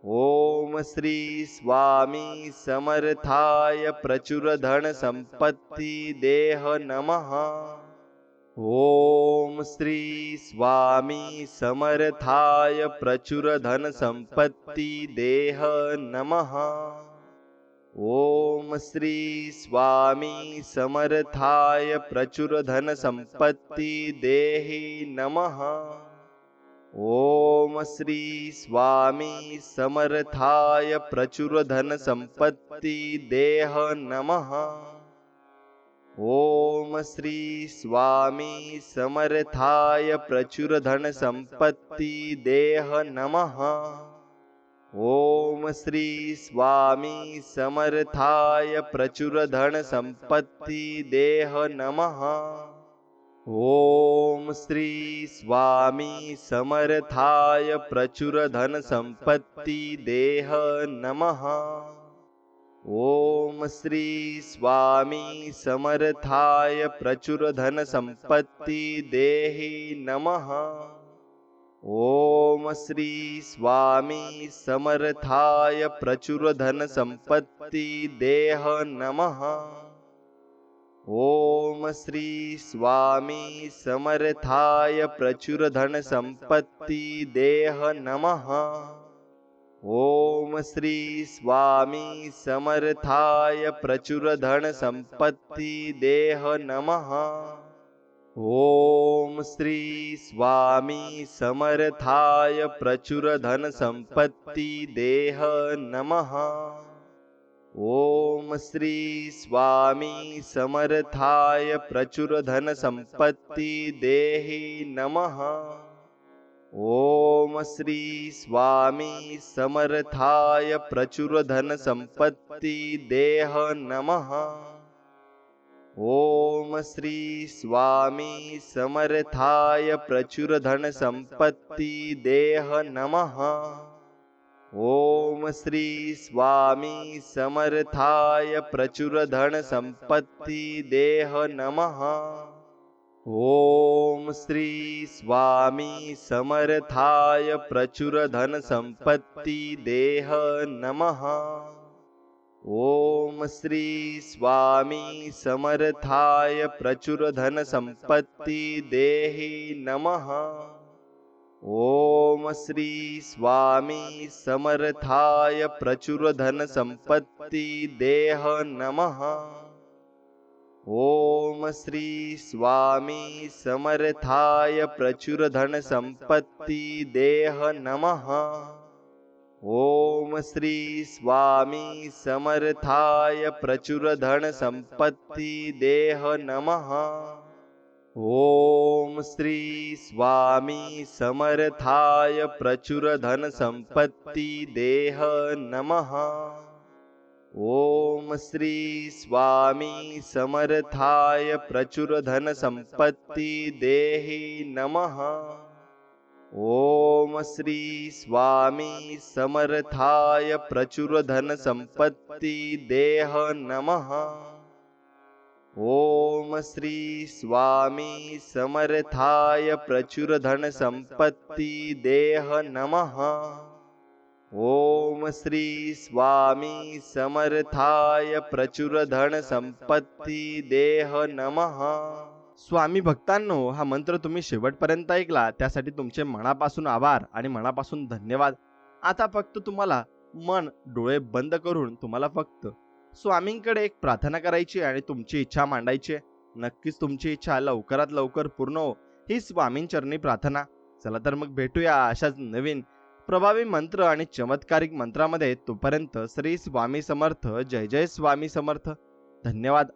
ओम श्री स्वामी समर्थाय प्रचुर धन संपत्ति देह नमः। ओम श्री स्वामी समर्थाय प्रचुर धन संपत्ति देह नमः। ओम श्री स्वामी समर्थाय प्रचुर धन संपत्ति देहि नमः। ओम श्री स्वामी समर्थाय प्रचुर धन संपत्ति देह नमः। ओम श्री स्वामी समर्थाय प्रचुर धन संपत्ति देह नमः। ओम श्री स्वामी समर्थाय प्रचुर धन संपत्ति देह नमः। ओम श्री स्वामी समर्थाय प्रचुर धन संपत्ति देह नमः। ओम श्री स्वामी समर्थाय प्रचुर धन संपत्ति देहि नमः। ओम श्री स्वामी समर्थाय प्रचुर धन संपत्ति देह नमः। ओम श्री स्वामी समर्थाय प्रचुर धन संपत्ति देह नमः। ओम श्री स्वामी समर्थाय प्रचुर धन संपत्ति देह नमः। ओम श्री स्वामी समर्थाय प्रचुर धन संपत्ति देह नमः। ओम श्री स्वामी समर्थाय प्रचुर धन संपत्ति देहि नमः। ओम श्री स्वामी समर्थाय प्रचुर धन संपत्ति देह नमः। ओम श्री स्वामी समर्थाय प्रचुर धन संपत्ति देह नमः। ओम श्री स्वामी समर्थाय प्रचुर धन संपत्ति देह नमः। ओम श्री स्वामी समर्थाय प्रचुर धन संपत्ति देह नमः। ओम श्री स्वामी समर्थाय प्रचुर धन संपत्ति देहि नमः। ओम श्री स्वामी समर्थाय प्रचुर धन संपत्ति देह नमः। ओम श्री स्वामी समर्थाय प्रचुर धन संपत्ति देह नमः। ओम श्री स्वामी समर्थाय प्रचुर धन संपत्ति देह नमः। ओम श्री स्वामी समर्थाय प्रचुर धन संपत्ति देह नमः। ओम श्री स्वामी समर्थाय प्रचुर धन संपत्ति देहि नमः। ओम श्री स्वामी समर्थाय प्रचुर धन संपत्ति देह नमः। ओम श्री स्वामी समर्थाय प्रचुर धन संपत्ति देह नमः। ओम श्री स्वामी समर्थाय प्रचुर धन संपत्ति देह नमः। स्वामी भक्तांनो, हा मंत्र तुम्ही शेवटपर्यंत ऐकला त्यासाठी तुमचे मनापासून आभार आणि मनापासून धन्यवाद। आता फक्त तुम्हाला मन डोळे बंद करून तुम्हाला फक्त स्वामींकडे एक प्रार्थना करायची आणि तुमची इच्छा मांडायची। नक्कीच तुमची इच्छा लवकरात लवकर पूर्ण हो, ही स्वामींचरणी प्रार्थना। चला तर मग भेटूया अशाच नवीन प्रभावी मंत्र आणि चमत्कारिक मंत्रामध्ये। तोपर्यंत श्री स्वामी समर्थ। जय जय स्वामी समर्थ। धन्यवाद।